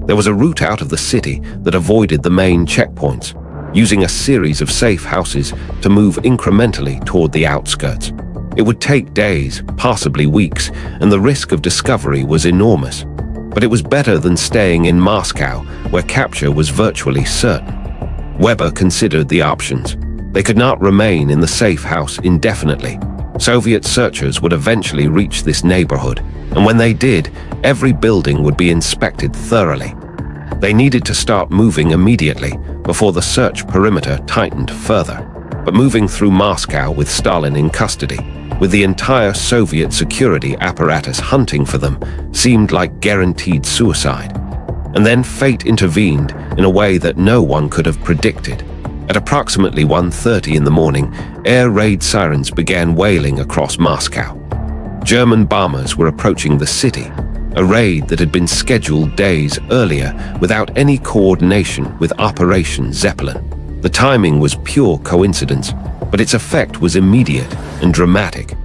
There was a route out of the city that avoided the main checkpoints, using a series of safe houses to move incrementally toward the outskirts. It would take days, possibly weeks, and the risk of discovery was enormous. But it was better than staying in Moscow, where capture was virtually certain. Weber considered the options. They could not remain in the safe house indefinitely. Soviet searchers would eventually reach this neighborhood, and when they did, every building would be inspected thoroughly. They needed to start moving immediately before the search perimeter tightened further. But moving through Moscow with Stalin in custody, with the entire Soviet security apparatus hunting for them, seemed like guaranteed suicide. And then fate intervened in a way that no one could have predicted. At approximately 1:30 in the morning, air raid sirens began wailing across Moscow. German bombers were approaching the city, a raid that had been scheduled days earlier without any coordination with Operation Zeppelin. The timing was pure coincidence, but its effect was immediate and dramatic.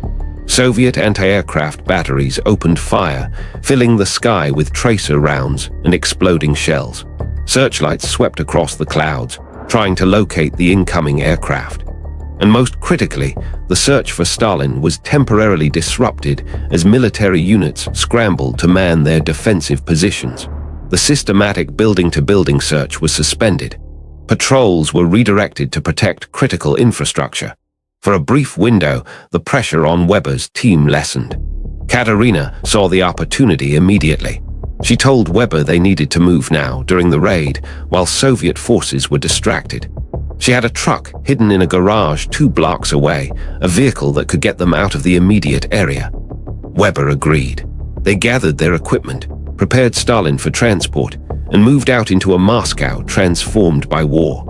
Soviet anti-aircraft batteries opened fire, filling the sky with tracer rounds and exploding shells. Searchlights swept across the clouds, trying to locate the incoming aircraft. And most critically, the search for Stalin was temporarily disrupted as military units scrambled to man their defensive positions. The systematic building-to-building search was suspended. Patrols were redirected to protect critical infrastructure. For a brief window, the pressure on Weber's team lessened. Katerina saw the opportunity immediately. She told Weber they needed to move now during the raid, while Soviet forces were distracted. She had a truck hidden in a garage 2 blocks away, a vehicle that could get them out of the immediate area. Weber agreed. They gathered their equipment, prepared Stalin for transport, and moved out into a Moscow transformed by war.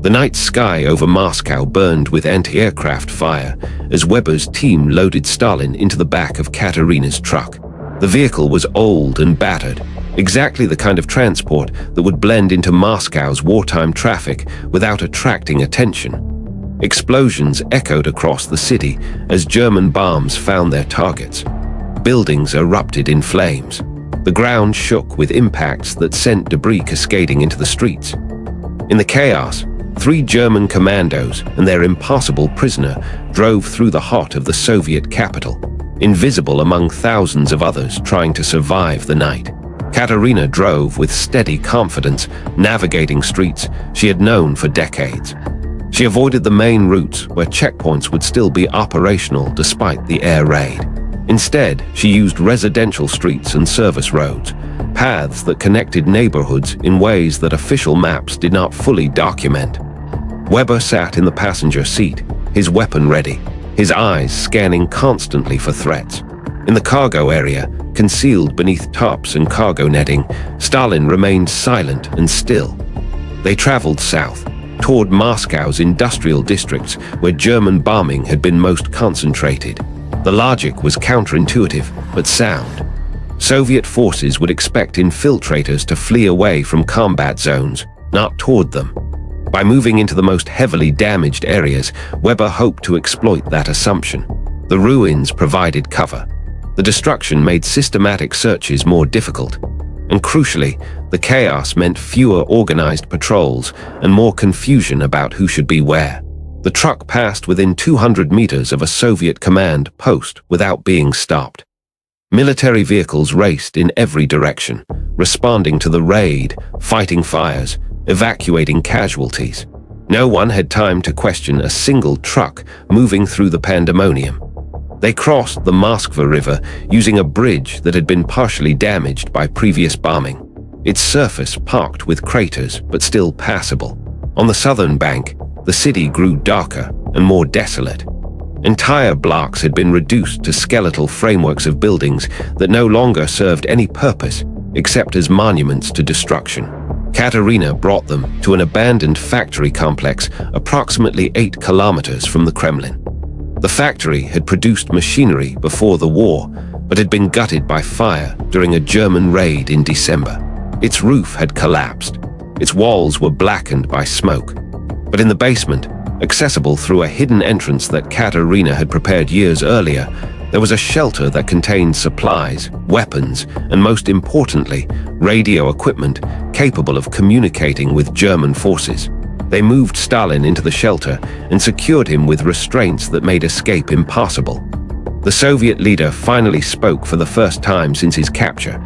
The night sky over Moscow burned with anti-aircraft fire as Weber's team loaded Stalin into the back of Katerina's truck. The vehicle was old and battered, exactly the kind of transport that would blend into Moscow's wartime traffic without attracting attention. Explosions echoed across the city as German bombs found their targets. Buildings erupted in flames. The ground shook with impacts that sent debris cascading into the streets. In the chaos, 3 German commandos and their impossible prisoner drove through the heart of the Soviet capital, invisible among thousands of others trying to survive the night. Katerina drove with steady confidence, navigating streets she had known for decades. She avoided the main routes where checkpoints would still be operational despite the air raid. Instead, she used residential streets and service roads, paths that connected neighborhoods in ways that official maps did not fully document. Weber sat in the passenger seat, his weapon ready, his eyes scanning constantly for threats. In the cargo area, concealed beneath tops and cargo netting, Stalin remained silent and still. They traveled south, toward Moscow's industrial districts where German bombing had been most concentrated. The logic was counterintuitive, but sound. Soviet forces would expect infiltrators to flee away from combat zones, not toward them. By moving into the most heavily damaged areas, Weber hoped to exploit that assumption. The ruins provided cover. The destruction made systematic searches more difficult. And crucially, the chaos meant fewer organized patrols and more confusion about who should be where. The truck passed within 200 meters of a Soviet command post without being stopped. Military vehicles raced in every direction, responding to the raid, fighting fires, evacuating casualties. No one had time to question a single truck moving through the pandemonium. They crossed the Moskva River using a bridge that had been partially damaged by previous bombing, its surface pocked with craters but still passable. On the southern bank, the city grew darker and more desolate. Entire blocks had been reduced to skeletal frameworks of buildings that no longer served any purpose except as monuments to destruction. Katerina brought them to an abandoned factory complex approximately 8 kilometers from the Kremlin. The factory had produced machinery before the war, but had been gutted by fire during a German raid in December. Its roof had collapsed. Its walls were blackened by smoke. But in the basement, accessible through a hidden entrance that Katerina had prepared years earlier, there was a shelter that contained supplies, weapons, and most importantly, radio equipment capable of communicating with German forces. They moved Stalin into the shelter and secured him with restraints that made escape impossible. The Soviet leader finally spoke for the first time since his capture.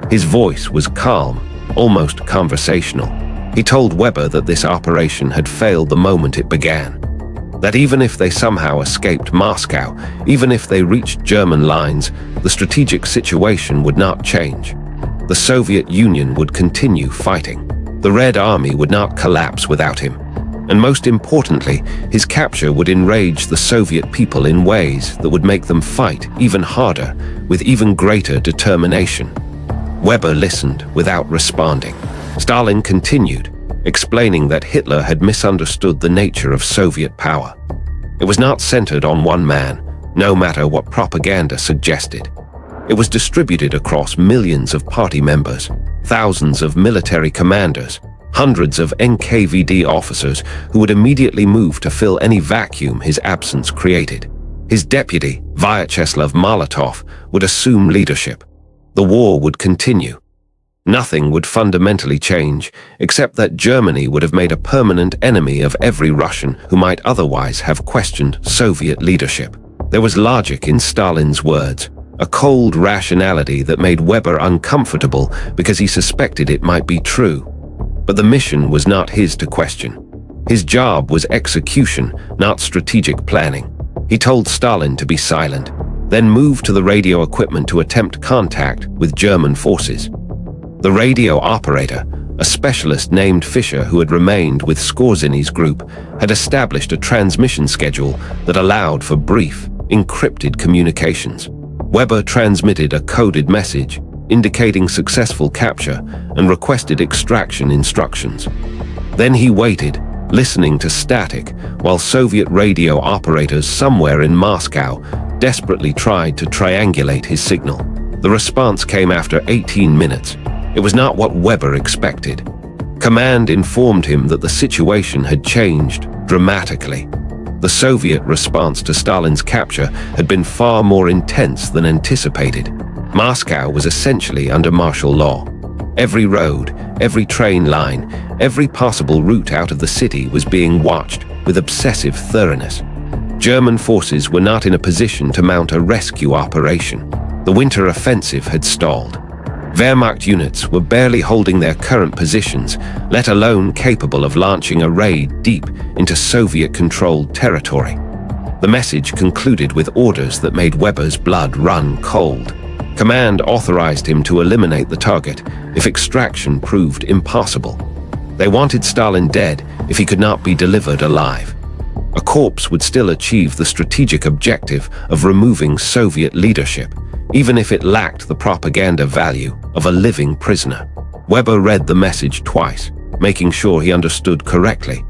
His voice was calm, almost conversational. He told Weber that this operation had failed the moment it began. That even if they somehow escaped Moscow, even if they reached German lines, the strategic situation would not change. The Soviet Union would continue fighting. The Red Army would not collapse without him. And most importantly, his capture would enrage the Soviet people in ways that would make them fight even harder, with even greater determination. Weber listened without responding. Stalin continued, explaining that Hitler had misunderstood the nature of Soviet power. It was not centered on one man, no matter what propaganda suggested. It was distributed across millions of party members, thousands of military commanders, hundreds of NKVD officers who would immediately move to fill any vacuum his absence created. His deputy, Vyacheslav Molotov, would assume leadership. The war would continue. Nothing would fundamentally change, except that Germany would have made a permanent enemy of every Russian who might otherwise have questioned Soviet leadership. There was logic in Stalin's words, a cold rationality that made Weber uncomfortable because he suspected it might be true. But the mission was not his to question. His job was execution, not strategic planning. He told Stalin to be silent, then moved to the radio equipment to attempt contact with German forces. The radio operator, a specialist named Fischer who had remained with Skorziny's group, had established a transmission schedule that allowed for brief, encrypted communications. Weber transmitted a coded message, indicating successful capture, and requested extraction instructions. Then he waited, listening to static, while Soviet radio operators somewhere in Moscow desperately tried to triangulate his signal. The response came after 18 minutes. It was not what Weber expected. Command informed him that the situation had changed dramatically. The Soviet response to Stalin's capture had been far more intense than anticipated. Moscow was essentially under martial law. Every road, every train line, every possible route out of the city was being watched with obsessive thoroughness. German forces were not in a position to mount a rescue operation. The winter offensive had stalled. Wehrmacht units were barely holding their current positions, let alone capable of launching a raid deep into Soviet-controlled territory. The message concluded with orders that made Weber's blood run cold. Command authorized him to eliminate the target if extraction proved impossible. They wanted Stalin dead if he could not be delivered alive. A corpse would still achieve the strategic objective of removing Soviet leadership, even if it lacked the propaganda value of a living prisoner. Weber read the message twice, making sure he understood correctly.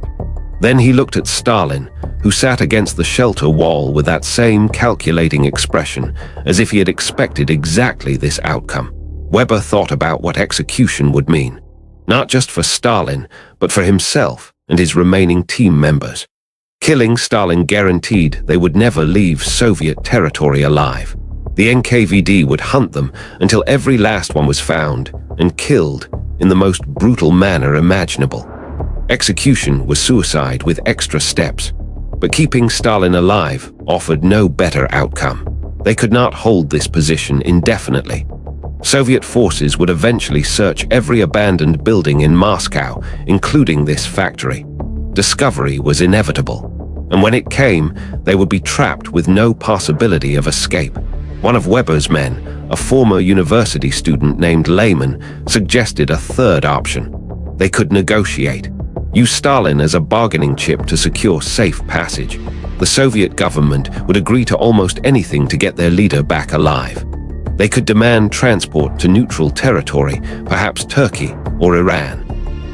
Then he looked at Stalin, who sat against the shelter wall with that same calculating expression, as if he had expected exactly this outcome. Weber thought about what execution would mean, not just for Stalin, but for himself and his remaining team members. Killing Stalin guaranteed they would never leave Soviet territory alive. The NKVD would hunt them until every last one was found and killed in the most brutal manner imaginable. Execution was suicide with extra steps, but keeping Stalin alive offered no better outcome. They could not hold this position indefinitely. Soviet forces would eventually search every abandoned building in Moscow, including this factory. Discovery was inevitable, and when it came, they would be trapped with no possibility of escape. One of Weber's men, a former university student named Lehman, suggested a third option. They could negotiate, use Stalin as a bargaining chip to secure safe passage. The Soviet government would agree to almost anything to get their leader back alive. They could demand transport to neutral territory, perhaps Turkey or Iran.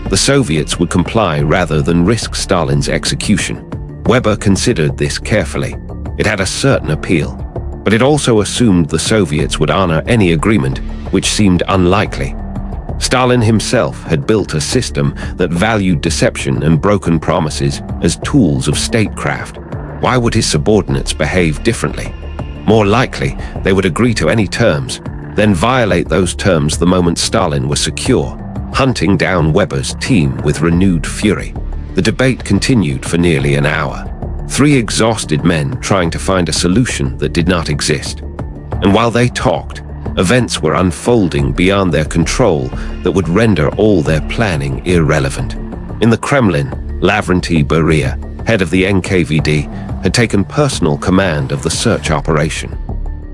The Soviets would comply rather than risk Stalin's execution. Weber considered this carefully. It had a certain appeal, but it also assumed the Soviets would honor any agreement, which seemed unlikely. Stalin himself had built a system that valued deception and broken promises as tools of statecraft. Why would his subordinates behave differently? More likely, they would agree to any terms, then violate those terms the moment Stalin was secure, hunting down Weber's team with renewed fury. The debate continued for nearly an hour. Three exhausted men trying to find a solution that did not exist. And while they talked, events were unfolding beyond their control that would render all their planning irrelevant. In the Kremlin, Lavrentiy Beria, head of the NKVD, had taken personal command of the search operation.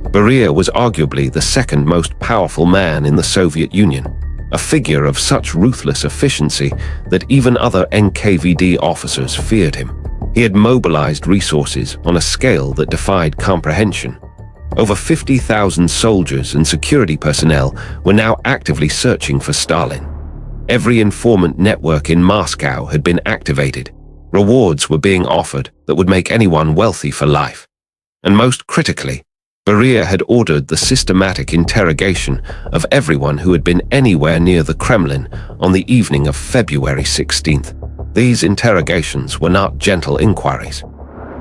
Beria was arguably the second most powerful man in the Soviet Union, a figure of such ruthless efficiency that even other NKVD officers feared him. He had mobilized resources on a scale that defied comprehension. Over 50,000 soldiers and security personnel were now actively searching for Stalin. Every informant network in Moscow had been activated. Rewards were being offered that would make anyone wealthy for life. And most critically, Beria had ordered the systematic interrogation of everyone who had been anywhere near the Kremlin on the evening of February 16th. These interrogations were not gentle inquiries.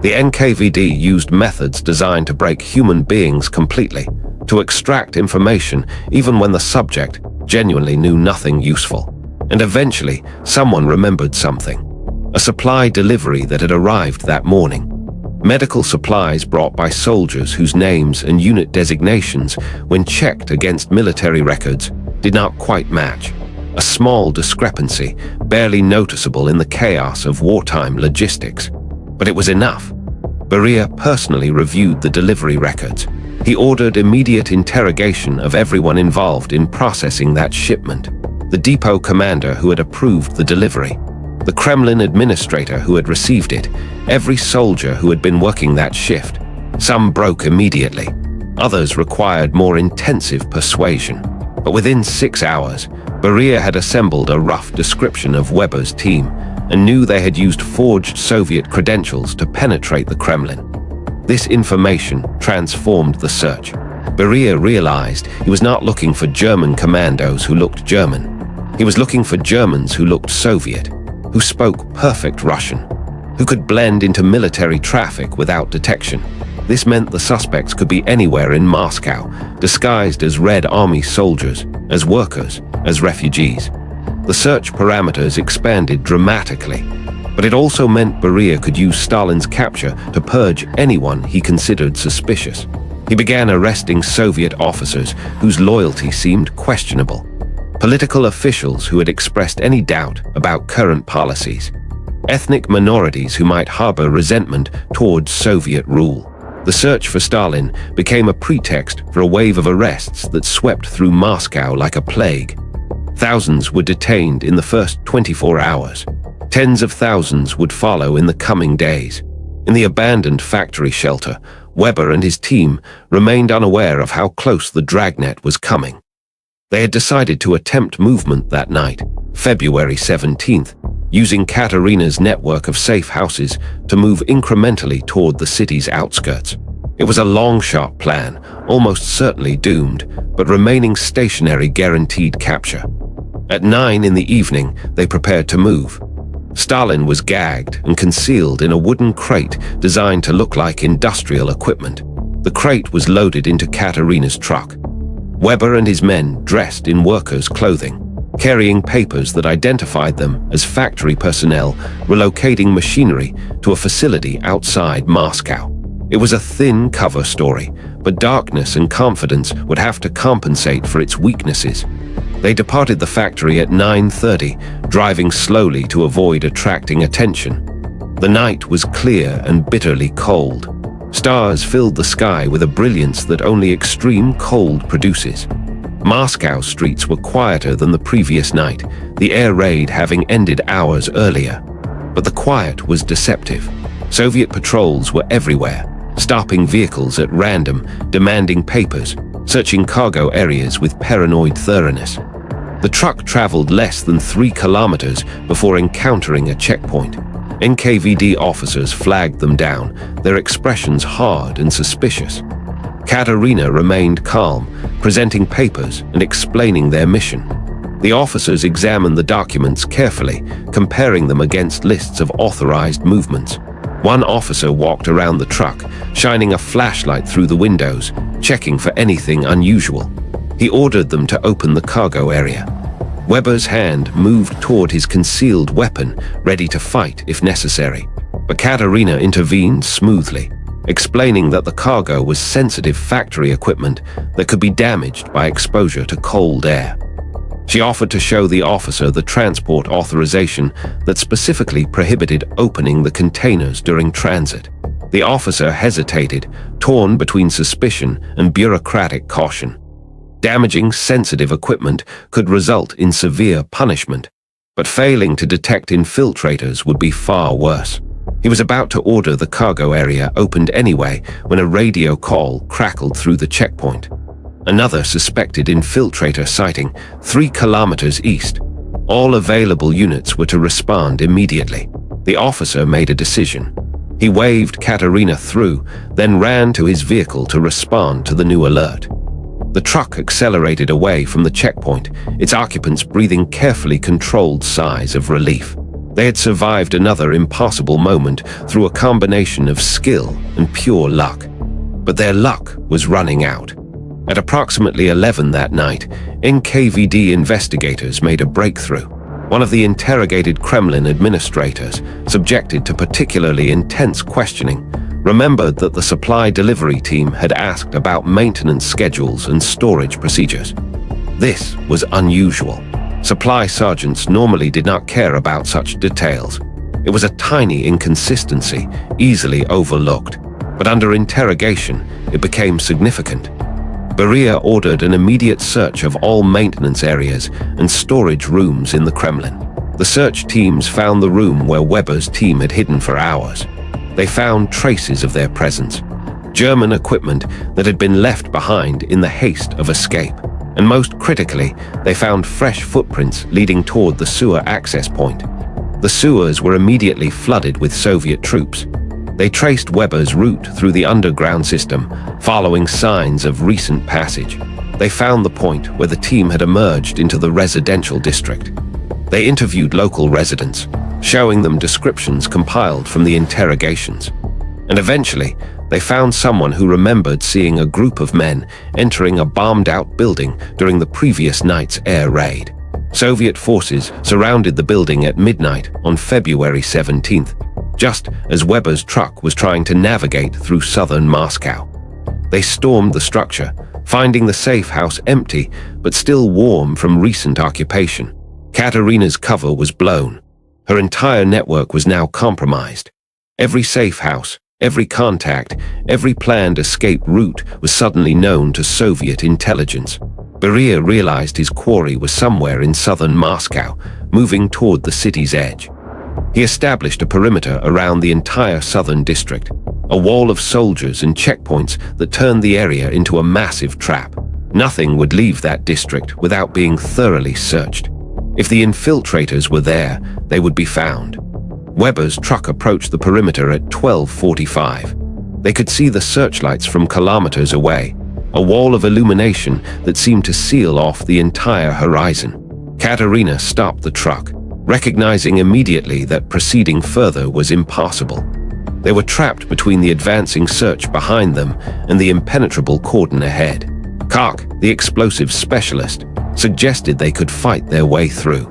The NKVD used methods designed to break human beings completely, to extract information even when the subject genuinely knew nothing useful. And eventually, someone remembered something. A supply delivery that had arrived that morning. Medical supplies brought by soldiers whose names and unit designations, when checked against military records, did not quite match. A small discrepancy, barely noticeable in the chaos of wartime logistics. But it was enough. Beria personally reviewed the delivery records. He ordered immediate interrogation of everyone involved in processing that shipment. The depot commander who had approved the delivery, the Kremlin administrator who had received it, every soldier who had been working that shift. Some broke immediately. Others required more intensive persuasion. But within 6 hours, Beria had assembled a rough description of Weber's team and knew they had used forged Soviet credentials to penetrate the Kremlin. This information transformed the search. Beria realized he was not looking for German commandos who looked German. He was looking for Germans who looked Soviet, who spoke perfect Russian, who could blend into military traffic without detection. This meant the suspects could be anywhere in Moscow, disguised as Red Army soldiers, as workers, as refugees. The search parameters expanded dramatically, but it also meant Beria could use Stalin's capture to purge anyone he considered suspicious. He began arresting Soviet officers whose loyalty seemed questionable, political officials who had expressed any doubt about current policies, ethnic minorities who might harbor resentment towards Soviet rule. The search for Stalin became a pretext for a wave of arrests that swept through Moscow like a plague. Thousands were detained in the first 24 hours. Tens of thousands would follow in the coming days. In the abandoned factory shelter, Weber and his team remained unaware of how close the dragnet was coming. They had decided to attempt movement that night, February 17th, using Katerina's network of safe houses to move incrementally toward the city's outskirts. It was a long-shot plan, almost certainly doomed, but remaining stationary guaranteed capture. At 9 in the evening, they prepared to move. Stalin was gagged and concealed in a wooden crate designed to look like industrial equipment. The crate was loaded into Katerina's truck. Weber and his men, dressed in workers' clothing, carrying papers that identified them as factory personnel relocating machinery to a facility outside Moscow. It was a thin cover story, but darkness and confidence would have to compensate for its weaknesses. They departed the factory at 9:30, driving slowly to avoid attracting attention. The night was clear and bitterly cold. Stars filled the sky with a brilliance that only extreme cold produces. Moscow streets were quieter than the previous night, the air raid having ended hours earlier. But the quiet was deceptive. Soviet patrols were everywhere, stopping vehicles at random, demanding papers, searching cargo areas with paranoid thoroughness. The truck traveled less than 3 kilometers before encountering a checkpoint. NKVD officers flagged them down, their expressions hard and suspicious. Katerina remained calm, presenting papers and explaining their mission. The officers examined the documents carefully, comparing them against lists of authorized movements. One officer walked around the truck, shining a flashlight through the windows, checking for anything unusual. He ordered them to open the cargo area. Weber's hand moved toward his concealed weapon, ready to fight if necessary. But Katerina intervened smoothly, explaining that the cargo was sensitive factory equipment that could be damaged by exposure to cold air. She offered to show the officer the transport authorization that specifically prohibited opening the containers during transit. The officer hesitated, torn between suspicion and bureaucratic caution. Damaging sensitive equipment could result in severe punishment, but failing to detect infiltrators would be far worse. He was about to order the cargo area opened anyway when a radio call crackled through the checkpoint. Another suspected infiltrator sighting 3 kilometers east. All available units were to respond immediately. The officer made a decision. He waved Katerina through, then ran to his vehicle to respond to the new alert. The truck accelerated away from the checkpoint, its occupants breathing carefully controlled sighs of relief. They had survived another impossible moment through a combination of skill and pure luck. But their luck was running out. At approximately 11 that night, NKVD investigators made a breakthrough. One of the interrogated Kremlin administrators, subjected to particularly intense questioning, remembered that the supply delivery team had asked about maintenance schedules and storage procedures. This was unusual. Supply sergeants normally did not care about such details. It was a tiny inconsistency, easily overlooked, but under interrogation, it became significant. Beria ordered an immediate search of all maintenance areas and storage rooms in the Kremlin. The search teams found the room where Weber's team had hidden for hours. They found traces of their presence, German equipment that had been left behind in the haste of escape. And most critically, they found fresh footprints leading toward the sewer access point. The sewers were immediately flooded with Soviet troops. They traced Weber's route through the underground system, following signs of recent passage. They found the point where the team had emerged into the residential district. They interviewed local residents, showing them descriptions compiled from the interrogations. And eventually, they found someone who remembered seeing a group of men entering a bombed-out building during the previous night's air raid. Soviet forces surrounded the building at midnight on February 17th, just as Weber's truck was trying to navigate through southern Moscow. They stormed the structure, finding the safe house empty but still warm from recent occupation. Katerina's cover was blown. Her entire network was now compromised. Every safe house, every contact, every planned escape route was suddenly known to Soviet intelligence. Beria realized his quarry was somewhere in southern Moscow, moving toward the city's edge. He established a perimeter around the entire southern district, a wall of soldiers and checkpoints that turned the area into a massive trap. Nothing would leave that district without being thoroughly searched. If the infiltrators were there, they would be found. Weber's truck approached the perimeter at 12:45. They could see the searchlights from kilometers away, a wall of illumination that seemed to seal off the entire horizon. Katerina stopped the truck, recognizing immediately that proceeding further was impossible. They were trapped between the advancing search behind them and the impenetrable cordon ahead. Kark, the explosives specialist, suggested they could fight their way through.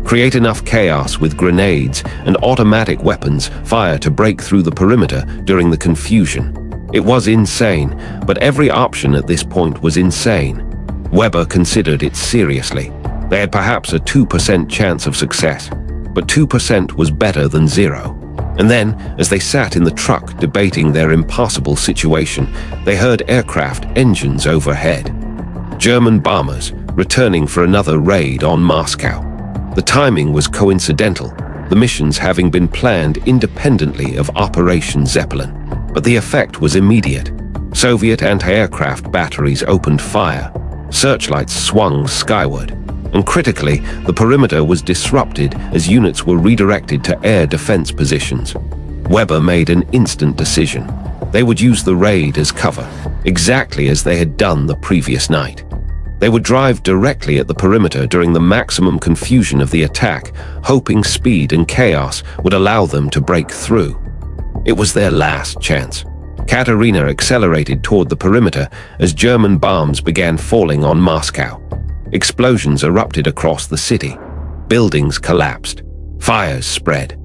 Create enough chaos with grenades and automatic weapons fire to break through the perimeter during the confusion. It was insane, but every option at this point was insane. Weber considered it seriously. They had perhaps a 2% chance of success, but 2% was better than 0. And then, as they sat in the truck debating their impossible situation, they heard aircraft engines overhead. German bombers returning for another raid on Moscow. The timing was coincidental, the missions having been planned independently of Operation Zeppelin. But the effect was immediate. Soviet anti-aircraft batteries opened fire. Searchlights swung skyward. And critically, the perimeter was disrupted as units were redirected to air defense positions. Weber made an instant decision. They would use the raid as cover, exactly as they had done the previous night. They would drive directly at the perimeter during the maximum confusion of the attack, hoping speed and chaos would allow them to break through. It was their last chance. Katerina accelerated toward the perimeter as German bombs began falling on Moscow. Explosions erupted across the city. Buildings collapsed. Fires spread.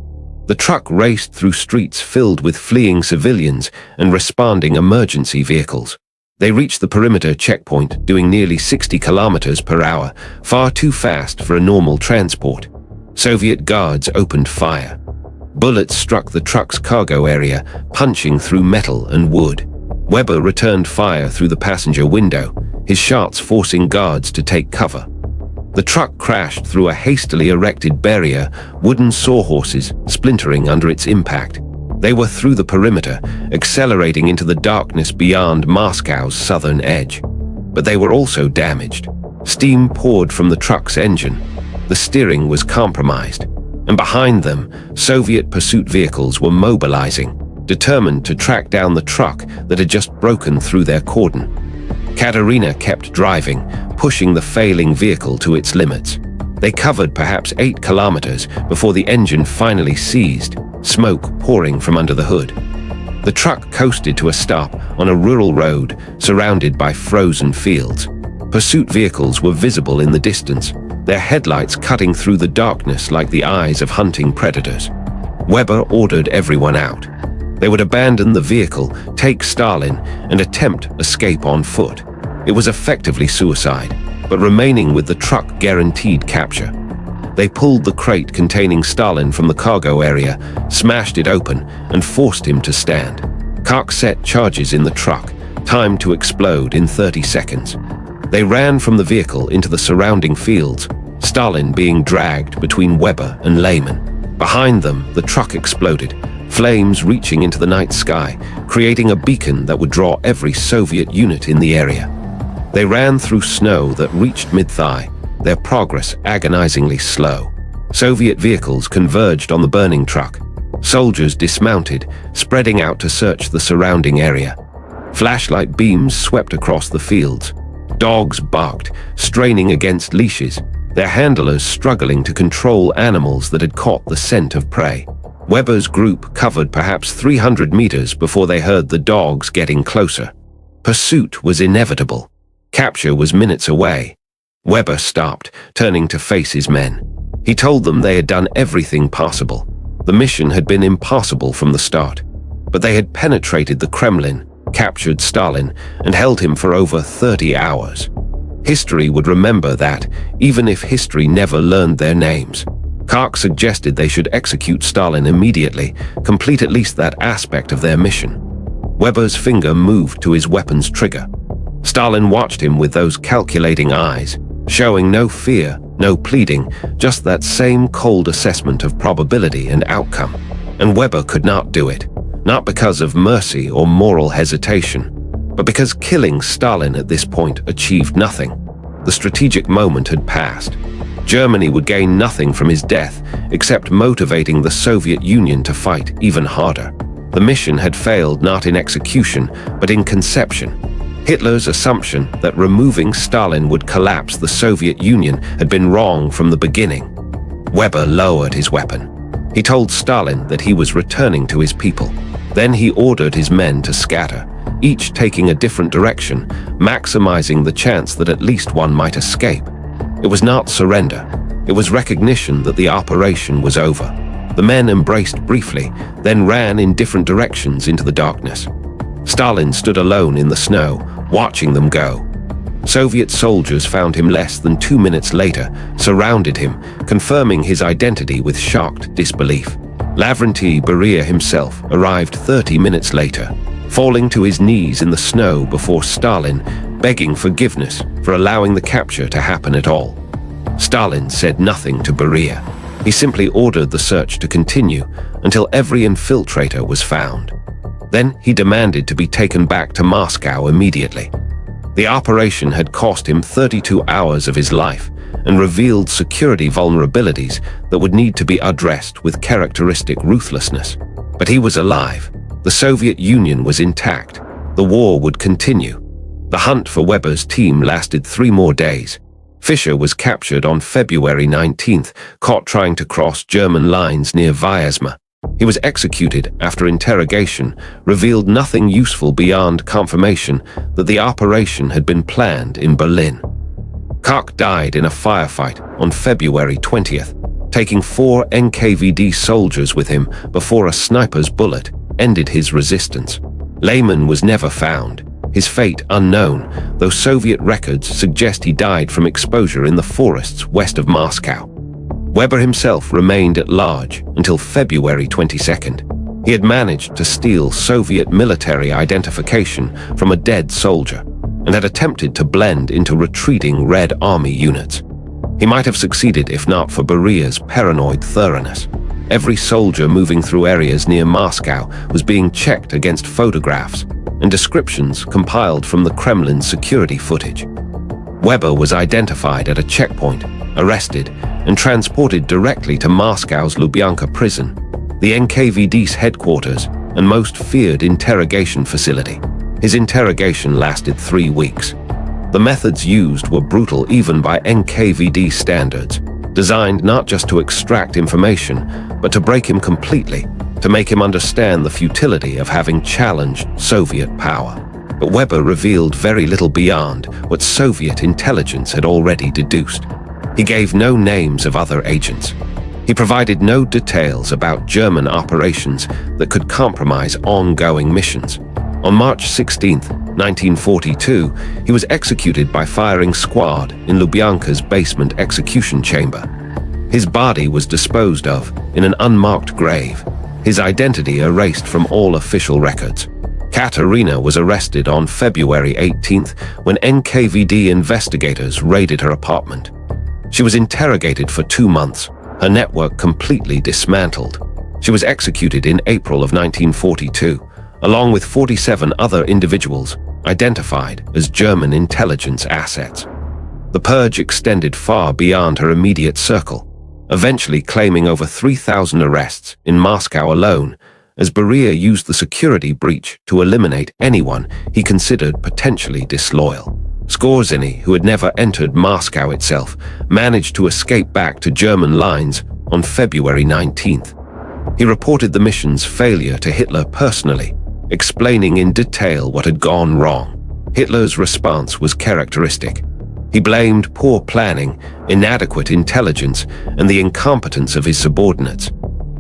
The truck raced through streets filled with fleeing civilians and responding emergency vehicles. They reached the perimeter checkpoint doing nearly 60 kilometers per hour, far too fast for a normal transport. Soviet guards opened fire. Bullets struck the truck's cargo area, punching through metal and wood. Weber returned fire through the passenger window, his shots forcing guards to take cover. The truck crashed through a hastily erected barrier, wooden sawhorses splintering under its impact. They were through the perimeter, accelerating into the darkness beyond Moscow's southern edge. But they were also damaged. Steam poured from the truck's engine. The steering was compromised. And behind them, Soviet pursuit vehicles were mobilizing, determined to track down the truck that had just broken through their cordon. Katerina kept driving, pushing the failing vehicle to its limits. They covered perhaps 8 kilometers before the engine finally seized, smoke pouring from under the hood. The truck coasted to a stop on a rural road surrounded by frozen fields. Pursuit vehicles were visible in the distance, their headlights cutting through the darkness like the eyes of hunting predators. Weber ordered everyone out. They would abandon the vehicle, take Stalin, and attempt escape on foot. It was effectively suicide, but remaining with the truck guaranteed capture. They pulled the crate containing Stalin from the cargo area, smashed it open, and forced him to stand. Cock set charges in the truck, timed to explode in 30 seconds. They ran from the vehicle into the surrounding fields, Stalin being dragged between Weber and Lehman. Behind them, the truck exploded, flames reaching into the night sky, creating a beacon that would draw every Soviet unit in the area. They ran through snow that reached mid-thigh, their progress agonizingly slow. Soviet vehicles converged on the burning truck. Soldiers dismounted, spreading out to search the surrounding area. Flashlight beams swept across the fields. Dogs barked, straining against leashes, their handlers struggling to control animals that had caught the scent of prey. Weber's group covered perhaps 300 meters before they heard the dogs getting closer. Pursuit was inevitable. Capture was minutes away. Weber stopped, turning to face his men. He told them they had done everything possible. The mission had been impossible from the start, but they had penetrated the Kremlin, captured Stalin, and held him for over 30 hours. History would remember that, even if history never learned their names. Kark suggested they should execute Stalin immediately, complete at least that aspect of their mission. Weber's finger moved to his weapon's trigger. Stalin watched him with those calculating eyes, showing no fear, no pleading, just that same cold assessment of probability and outcome. And Weber could not do it, not because of mercy or moral hesitation, but because killing Stalin at this point achieved nothing. The strategic moment had passed. Germany would gain nothing from his death except motivating the Soviet Union to fight even harder. The mission had failed not in execution, but in conception. Hitler's assumption that removing Stalin would collapse the Soviet Union had been wrong from the beginning. Weber lowered his weapon. He told Stalin that he was returning to his people. Then he ordered his men to scatter, each taking a different direction, maximizing the chance that at least one might escape. It was not surrender. It was recognition that the operation was over. The men embraced briefly, then ran in different directions into the darkness. Stalin stood alone in the snow, watching them go. Soviet soldiers found him less than 2 minutes later, surrounded him, confirming his identity with shocked disbelief. Lavrentiy Beria himself arrived 30 minutes later, falling to his knees in the snow before Stalin, begging forgiveness for allowing the capture to happen at all. Stalin said nothing to Beria. He simply ordered the search to continue until every infiltrator was found. Then he demanded to be taken back to Moscow immediately. The operation had cost him 32 hours of his life and revealed security vulnerabilities that would need to be addressed with characteristic ruthlessness. But he was alive. The Soviet Union was intact. The war would continue. The hunt for Weber's team lasted 3 more days. Fischer was captured on February 19th, caught trying to cross German lines near Vyazma. He was executed after interrogation revealed nothing useful beyond confirmation that the operation had been planned in Berlin. Koch died in a firefight on February 20th, taking 4 NKVD soldiers with him before a sniper's bullet ended his resistance. Lehman was never found, his fate unknown, though Soviet records suggest he died from exposure in the forests west of Moscow. Weber himself remained at large until February 22nd. He had managed to steal Soviet military identification from a dead soldier and had attempted to blend into retreating Red Army units. He might have succeeded if not for Beria's paranoid thoroughness. Every soldier moving through areas near Moscow was being checked against photographs and descriptions compiled from the Kremlin security footage. Weber was identified at a checkpoint, arrested, and transported directly to Moscow's Lubyanka prison, the NKVD's headquarters and most feared interrogation facility. His interrogation lasted 3 weeks. The methods used were brutal even by NKVD standards, designed not just to extract information, but to break him completely, to make him understand the futility of having challenged Soviet power. But Weber revealed very little beyond what Soviet intelligence had already deduced. He gave no names of other agents. He provided no details about German operations that could compromise ongoing missions. On March 16, 1942, he was executed by firing squad in Lubyanka's basement execution chamber. His body was disposed of in an unmarked grave, his identity erased from all official records. Katerina was arrested on February 18th when NKVD investigators raided her apartment. She was interrogated for 2 months, her network completely dismantled. She was executed in April of 1942, along with 47 other individuals identified as German intelligence assets. The purge extended far beyond her immediate circle, eventually claiming over 3,000 arrests in Moscow alone, as Beria used the security breach to eliminate anyone he considered potentially disloyal. Skorzeny, who had never entered Moscow itself, managed to escape back to German lines on February 19th. He reported the mission's failure to Hitler personally, explaining in detail what had gone wrong. Hitler's response was characteristic. He blamed poor planning, inadequate intelligence, and the incompetence of his subordinates.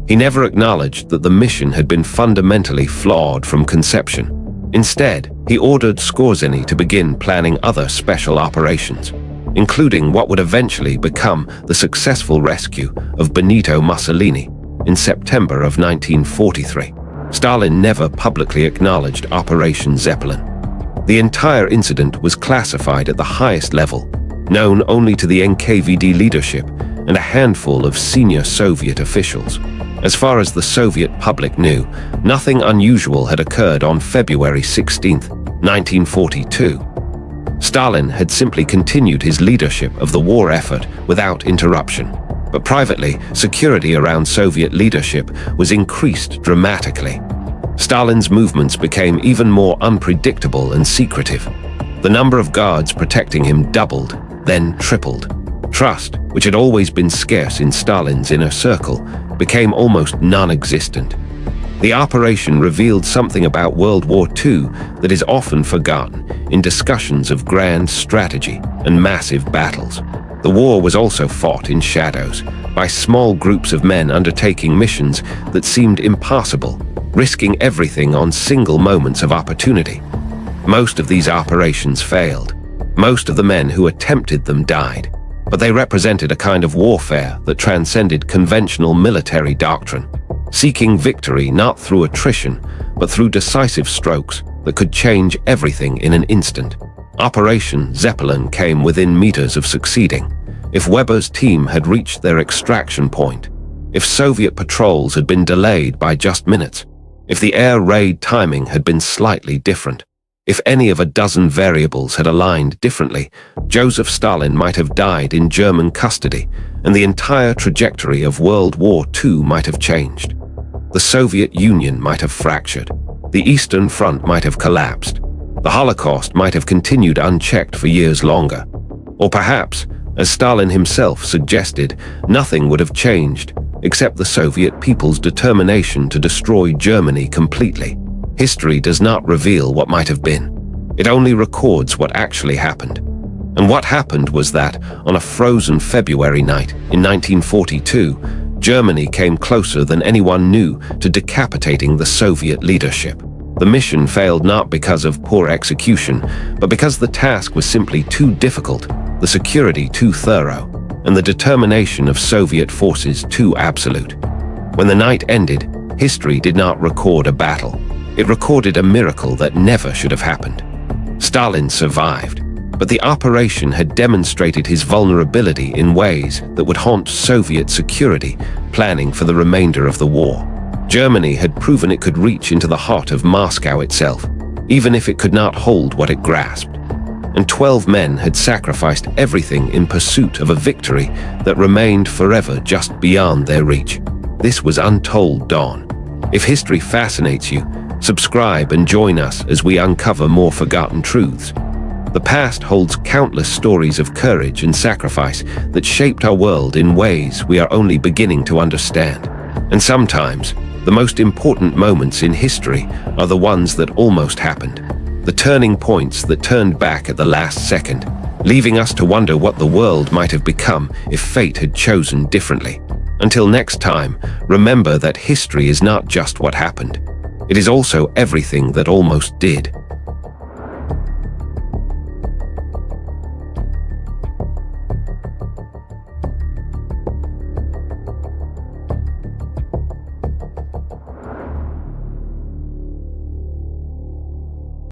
He never acknowledged that the mission had been fundamentally flawed from conception. Instead, he ordered Skorzeny to begin planning other special operations, including what would eventually become the successful rescue of Benito Mussolini in September of 1943. Stalin never publicly acknowledged Operation Zeppelin. The entire incident was classified at the highest level, known only to the NKVD leadership and a handful of senior Soviet officials. As far as the Soviet public knew, nothing unusual had occurred on February 16, 1942. Stalin had simply continued his leadership of the war effort without interruption. But privately, security around Soviet leadership was increased dramatically. Stalin's movements became even more unpredictable and secretive. The number of guards protecting him doubled, then tripled. Trust, which had always been scarce in Stalin's inner circle, became almost non-existent. The operation revealed something about World War II that is often forgotten in discussions of grand strategy and massive battles. The war was also fought in shadows, by small groups of men undertaking missions that seemed impossible, risking everything on single moments of opportunity. Most of these operations failed. Most of the men who attempted them died, but they represented a kind of warfare that transcended conventional military doctrine, seeking victory not through attrition, but through decisive strokes that could change everything in an instant. Operation Zeppelin came within meters of succeeding. If Weber's team had reached their extraction point, if Soviet patrols had been delayed by just minutes, if the air raid timing had been slightly different, if any of a dozen variables had aligned differently, Joseph Stalin might have died in German custody, and the entire trajectory of World War II might have changed. The Soviet Union might have fractured. The Eastern Front might have collapsed. The Holocaust might have continued unchecked for years longer. Or perhaps, as Stalin himself suggested, nothing would have changed except the Soviet people's determination to destroy Germany completely. History does not reveal what might have been. It only records what actually happened. And what happened was that, on a frozen February night in 1942, Germany came closer than anyone knew to decapitating the Soviet leadership. The mission failed not because of poor execution, but because the task was simply too difficult, the security too thorough, and the determination of Soviet forces too absolute. When the night ended, history did not record a battle. It recorded a miracle that never should have happened. Stalin survived, but the operation had demonstrated his vulnerability in ways that would haunt Soviet security planning for the remainder of the war. Germany had proven it could reach into the heart of Moscow itself, even if it could not hold what it grasped. And 12 men had sacrificed everything in pursuit of a victory that remained forever just beyond their reach. This was Untold Dawn. If history fascinates you, subscribe and join us as we uncover more forgotten truths. The past holds countless stories of courage and sacrifice that shaped our world in ways we are only beginning to understand. And sometimes, the most important moments in history are the ones that almost happened, the turning points that turned back at the last second, leaving us to wonder what the world might have become if fate had chosen differently. Until next time, remember that history is not just what happened. It is also everything that almost did.